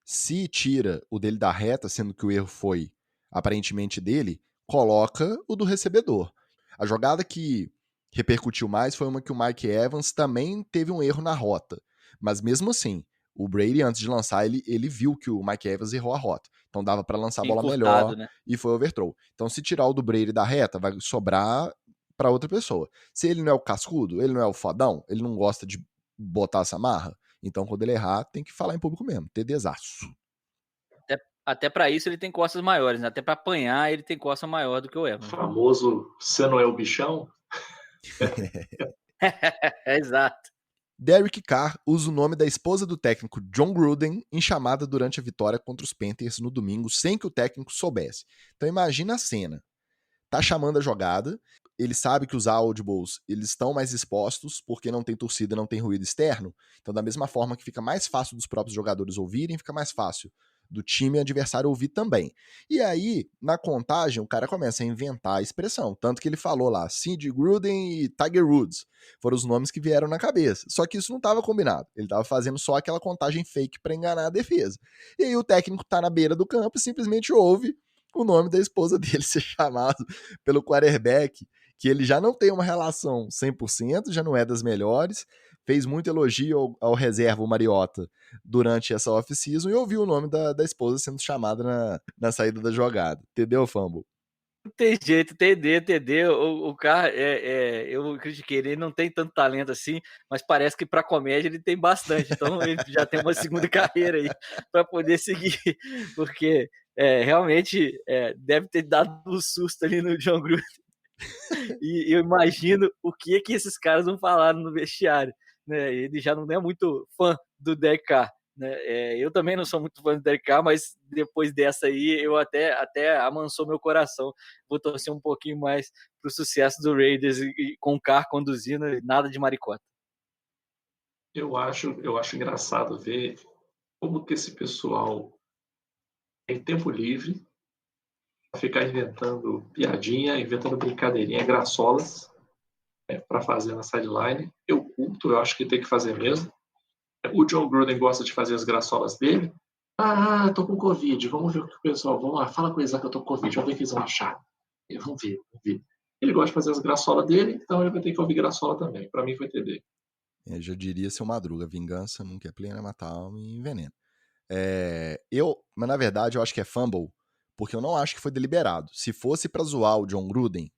Se tira o dele da reta, sendo que o erro foi aparentemente dele, coloca o do recebedor. A jogada que repercutiu mais foi uma que o Mike Evans também teve um erro na rota. Mas mesmo assim, o Brady, antes de lançar, ele viu que o Mike Evans errou a rota. Então dava para lançar a bola melhor, né? E foi overthrow. Então se tirar o do Brady da reta, vai sobrar para outra pessoa. Se ele não é o cascudo, ele não é o fodão, ele não gosta de botar essa marra, então quando ele errar, tem que falar em público mesmo, TDzaço. Até para isso ele tem costas maiores, né? Até para apanhar ele tem costa maior do que o Evans. O famoso, você não é o bichão? Exato. Derek Carr usa o nome da esposa do técnico John Gruden em chamada durante a vitória contra os Panthers no domingo, sem que o técnico soubesse. Então imagina a cena. Tá chamando a jogada, ele sabe que os audibles eles estão mais expostos porque não tem torcida, não tem ruído externo. Então da mesma forma que fica mais fácil dos próprios jogadores ouvirem, fica mais fácil do time adversário ouvir também. E aí, na contagem, o cara começa a inventar a expressão. Tanto que ele falou lá, Sid Gruden e Tiger Woods. Foram os nomes que vieram na cabeça. Só que isso não estava combinado. Ele estava fazendo só aquela contagem fake para enganar a defesa. E aí o técnico tá na beira do campo e simplesmente ouve o nome da esposa dele ser chamado pelo quarterback, que ele já não tem uma relação 100%, já não é das melhores, fez muito elogio ao reserva, o Mariota, durante essa off-season e ouviu o nome da esposa sendo chamada na saída da jogada. Entendeu, Fumble? Não tem jeito, TD, o cara, eu critiquei, ele não tem tanto talento assim, mas parece que para comédia ele tem bastante, então ele já tem uma segunda carreira aí para poder seguir, porque realmente deve ter dado um susto ali no John Gruden, e eu imagino o que esses caras não falaram no vestiário, né? Ele já não é muito fã do Derek Carr, né? Eu também não sou muito fã do Derek Carr, mas depois dessa aí eu até amansou meu coração. Vou torcer um pouquinho mais pro sucesso do Raiders e com o Carr conduzindo, nada de maricota. Eu acho engraçado ver como que esse pessoal tem tempo livre para ficar inventando piadinha, inventando brincadeirinha, graçolas para fazer na sideline. Eu curto, eu acho que tem que fazer mesmo. O John Gruden gosta de fazer as graçolas dele. Tô com Covid, vamos ver o que o pessoal... Vamos lá, fala com eles lá que eu tô com Covid, vamos ver o que eles vão achar. Vamos ver. Ele gosta de fazer as graçolas dele, então ele vai ter que ouvir graçola também. Para mim foi TD. Eu já diria seu Madruga, vingança nunca é plena, mata a alma e envenena. Mas na verdade eu acho que é fumble, porque eu não acho que foi deliberado. Se fosse pra zoar o John Gruden,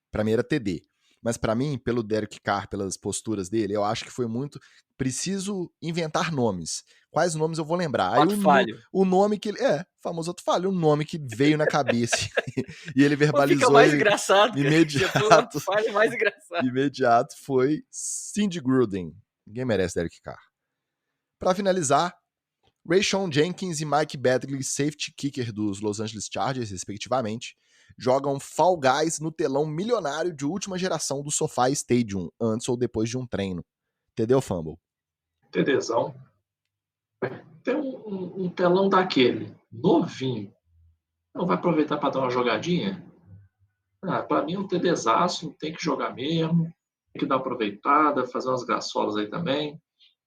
pra mim era TD. Mas pra mim, pelo Derek Carr, pelas posturas dele, eu acho que foi muito... Preciso inventar nomes. Quais nomes eu vou lembrar? Ato falho. O nome que ele... famoso ato falho. O nome que veio na cabeça. E ele verbalizou... Fica mais engraçado. Imediato. Falho mais engraçado. Imediato foi Cindy Gruden. Ninguém merece Derek Carr. Pra finalizar, Rayshon Jenkins e Mike Badgley, safety kicker dos Los Angeles Chargers, respectivamente, jogam Fall Guys no telão milionário de última geração do SoFi Stadium, antes ou depois de um treino. Entendeu, Fumble? TDzão. Tem um telão daquele, novinho. Não vai aproveitar para dar uma jogadinha? Para mim, um TDzaço, tem que jogar mesmo, tem que dar uma aproveitada, fazer umas graçolas aí também.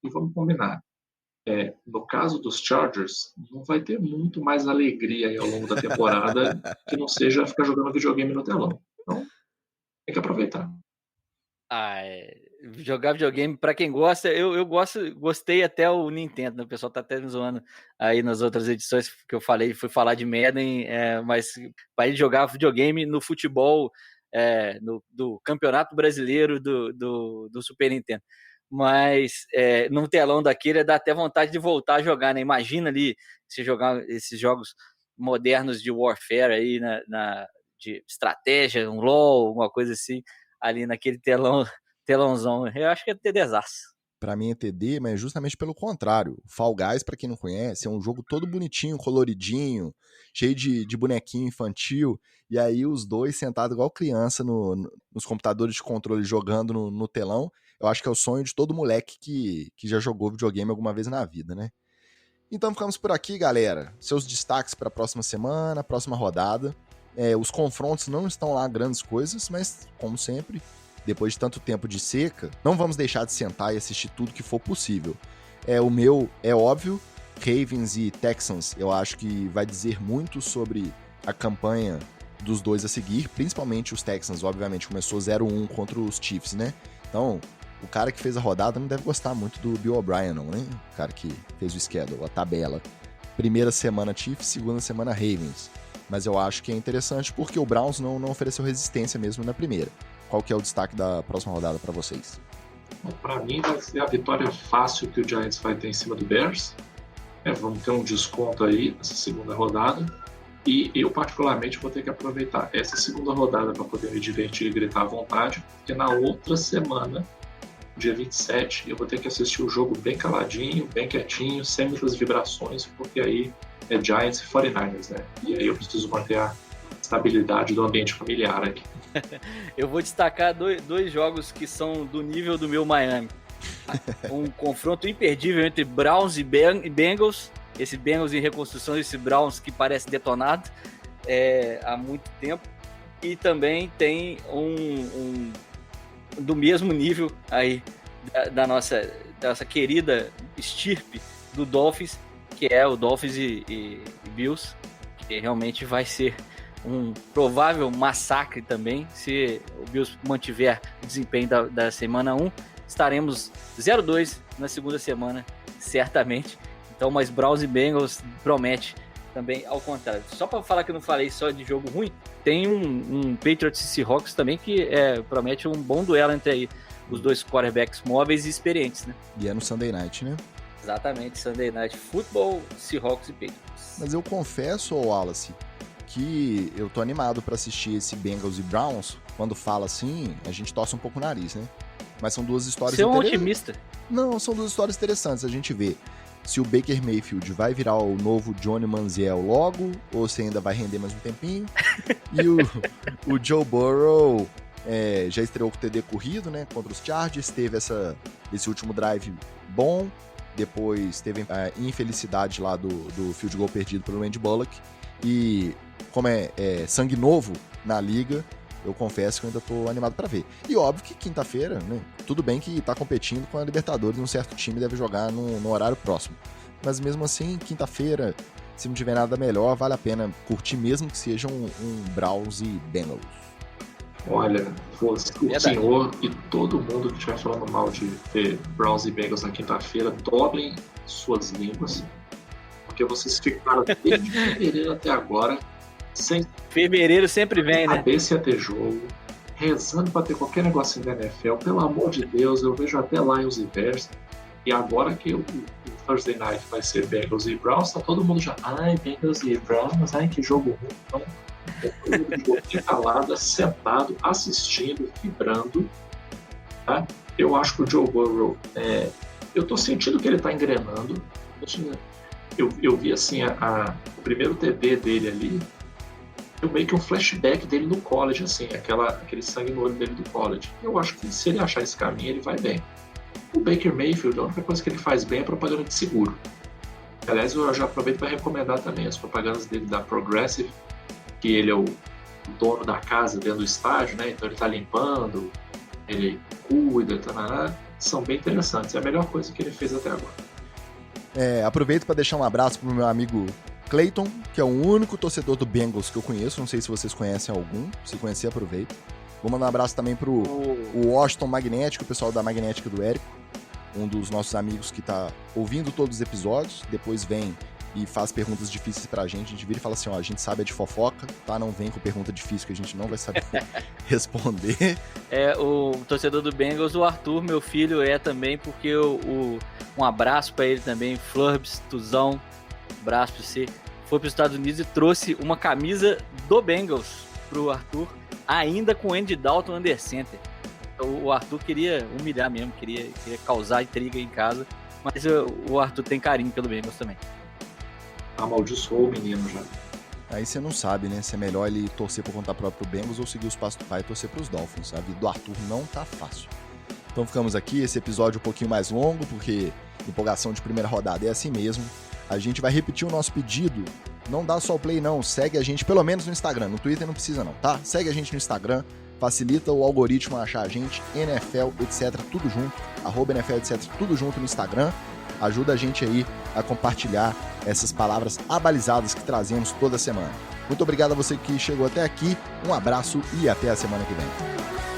E vamos combinar. No caso dos Chargers, não vai ter muito mais alegria aí ao longo da temporada que não seja ficar jogando videogame no telão. Então, tem que aproveitar. Jogar videogame, pra quem gosta, eu gostei até o Nintendo, né? O pessoal tá até me zoando aí nas outras edições que eu falei, fui falar de Madden, mas para ele jogar videogame no futebol, do Campeonato Brasileiro do Super Nintendo. Mas num telão daquele dá até vontade de voltar a jogar, né? Imagina ali se jogar esses jogos modernos de Warfare aí, de estratégia, um LoL, alguma coisa assim, ali naquele telãozão. Eu acho que é TDzaço. Pra mim é TD, mas justamente pelo contrário. Fall Guys, pra quem não conhece, é um jogo todo bonitinho, coloridinho, cheio de bonequinho infantil, e aí os dois sentados igual criança nos computadores de controle jogando no telão. Eu acho que é o sonho de todo moleque que já jogou videogame alguma vez na vida, né? Então ficamos por aqui, galera. Seus destaques para a próxima semana, próxima rodada. Os confrontos não estão lá grandes coisas, mas, como sempre, depois de tanto tempo de seca, não vamos deixar de sentar e assistir tudo que for possível. O meu é óbvio, Ravens e Texans, eu acho que vai dizer muito sobre a campanha dos dois a seguir, principalmente os Texans, obviamente, começou 0-1 contra os Chiefs, né? Então, o cara que fez a rodada não deve gostar muito do Bill O'Brien, não, né? O cara que fez o schedule, a tabela. Primeira semana Chiefs, segunda semana Ravens. Mas eu acho que é interessante porque o Browns não ofereceu resistência mesmo na primeira. Qual que é o destaque da próxima rodada para vocês? Para mim vai ser a vitória fácil que o Giants vai ter em cima do Bears. Vamos ter um desconto aí nessa segunda rodada. E eu, particularmente, vou ter que aproveitar essa segunda rodada para poder me divertir e gritar à vontade, porque na outra semana, dia 27, eu vou ter que assistir o jogo bem caladinho, bem quietinho, sem muitas vibrações, porque aí é Giants e 49ers, né? E aí eu preciso manter a estabilidade do ambiente familiar aqui. Eu vou destacar dois jogos que são do nível do meu Miami. Um confronto imperdível entre Browns e Bengals. Esse Bengals em reconstrução, esse Browns que parece detonado há muito tempo. E também tem um do mesmo nível aí da nossa querida estirpe do Dolphins, que é o Dolphins e Bills, que realmente vai ser um provável massacre também. Se o Bills mantiver o desempenho da semana 1, estaremos 0-2 na segunda semana, certamente. Então, mas Browns e Bengals promete também ao contrário. Só para falar que eu não falei só de jogo ruim, tem um Patriots e Seahawks também que promete um bom duelo entre aí os dois quarterbacks móveis e experientes, né? E é no Sunday Night, né? Exatamente, Sunday Night Football, Seahawks e Patriots. Mas eu confesso, Wallace, que eu tô animado para assistir esse Bengals e Browns. Quando fala assim, a gente torce um pouco o nariz, né? Mas são duas histórias interessantes. Você é um otimista? Não, são duas histórias interessantes. A gente vê se o Baker Mayfield vai virar o novo Johnny Manziel logo, ou se ainda vai render mais um tempinho. E o Joe Burrow já estreou com o TD corrido, né? Contra os Chargers, teve esse último drive bom. Depois teve a infelicidade lá do field goal perdido pelo Randy Bullock. E como é sangue novo na liga, eu confesso que eu ainda tô animado pra ver. E óbvio que quinta-feira, né? Tudo bem que tá competindo com a Libertadores, um certo time deve jogar no horário próximo. Mas mesmo assim, quinta-feira, se não tiver nada melhor, vale a pena curtir mesmo que seja um Browns e Bengals. Olha, o senhor e todo mundo que estiver falando mal de ter Browns e Bengals na quinta-feira, dobrem suas línguas, porque vocês ficaram desde fevereiro até agora sem... Fevereiro sempre vem, né? Saber se ia ter jogo, rezando pra ter qualquer negocinho da NFL. Pelo amor de Deus, eu vejo até Lions e Bears. E agora que o Thursday Night vai ser Bengals e Browns, tá todo mundo já... Ai, Bengals e Browns, ai, que jogo ruim. Então, todo mundo calado, sentado, assistindo, vibrando. Tá? Eu acho que o Joe Burrow... eu tô sentindo que ele tá engrenando. Eu vi, assim, o primeiro TD dele ali, eu meio que um flashback dele no college, assim, aquele sangue no olho dele do college. Eu acho que se ele achar esse caminho, ele vai bem. O Baker Mayfield, a única coisa que ele faz bem é propaganda de seguro. Aliás, eu já aproveito para recomendar também as propagandas dele da Progressive, que ele é o dono da casa dentro do estádio, né? Então ele tá limpando, ele cuida, são bem interessantes. É a melhor coisa que ele fez até agora. Aproveito para deixar um abraço pro meu amigo Clayton, que é o único torcedor do Bengals que eu conheço. Não sei se vocês conhecem algum. Se conhecer, aproveita. Vou mandar um abraço também pro Washington Magnético, o pessoal da Magnética do Érico, um dos nossos amigos que tá ouvindo todos os episódios, depois vem e faz perguntas difíceis pra gente. A gente vira e fala assim, ó, a gente sabe de fofoca, tá? Não vem com pergunta difícil que a gente não vai saber responder. O torcedor do Bengals, o Arthur, meu filho, também, porque um abraço pra ele também, Flurbs, Tuzão, abraço pra você, foi pros Estados Unidos e trouxe uma camisa do Bengals pro Arthur, ainda com o Andy Dalton under center. Então, o Arthur queria humilhar mesmo, queria causar intriga em casa, mas o Arthur tem carinho pelo Bengals também. Amaldiçoou o menino já. Aí você não sabe, né? Se é melhor ele torcer por conta própria pro Bengals ou seguir os passos do pai e torcer pros Dolphins. A vida do Arthur não tá fácil. Então ficamos aqui, esse episódio um pouquinho mais longo, porque empolgação de primeira rodada é assim mesmo. A gente vai repetir o nosso pedido. Não dá só o play não, segue a gente pelo menos no Instagram. No Twitter não precisa não, tá? Segue a gente no Instagram, facilita o algoritmo a achar a gente, NFL, etc, tudo junto, @NFL, etc, tudo junto no Instagram. Ajuda a gente aí a compartilhar essas palavras abalizadas que trazemos toda semana. Muito obrigado a você que chegou até aqui, um abraço e até a semana que vem.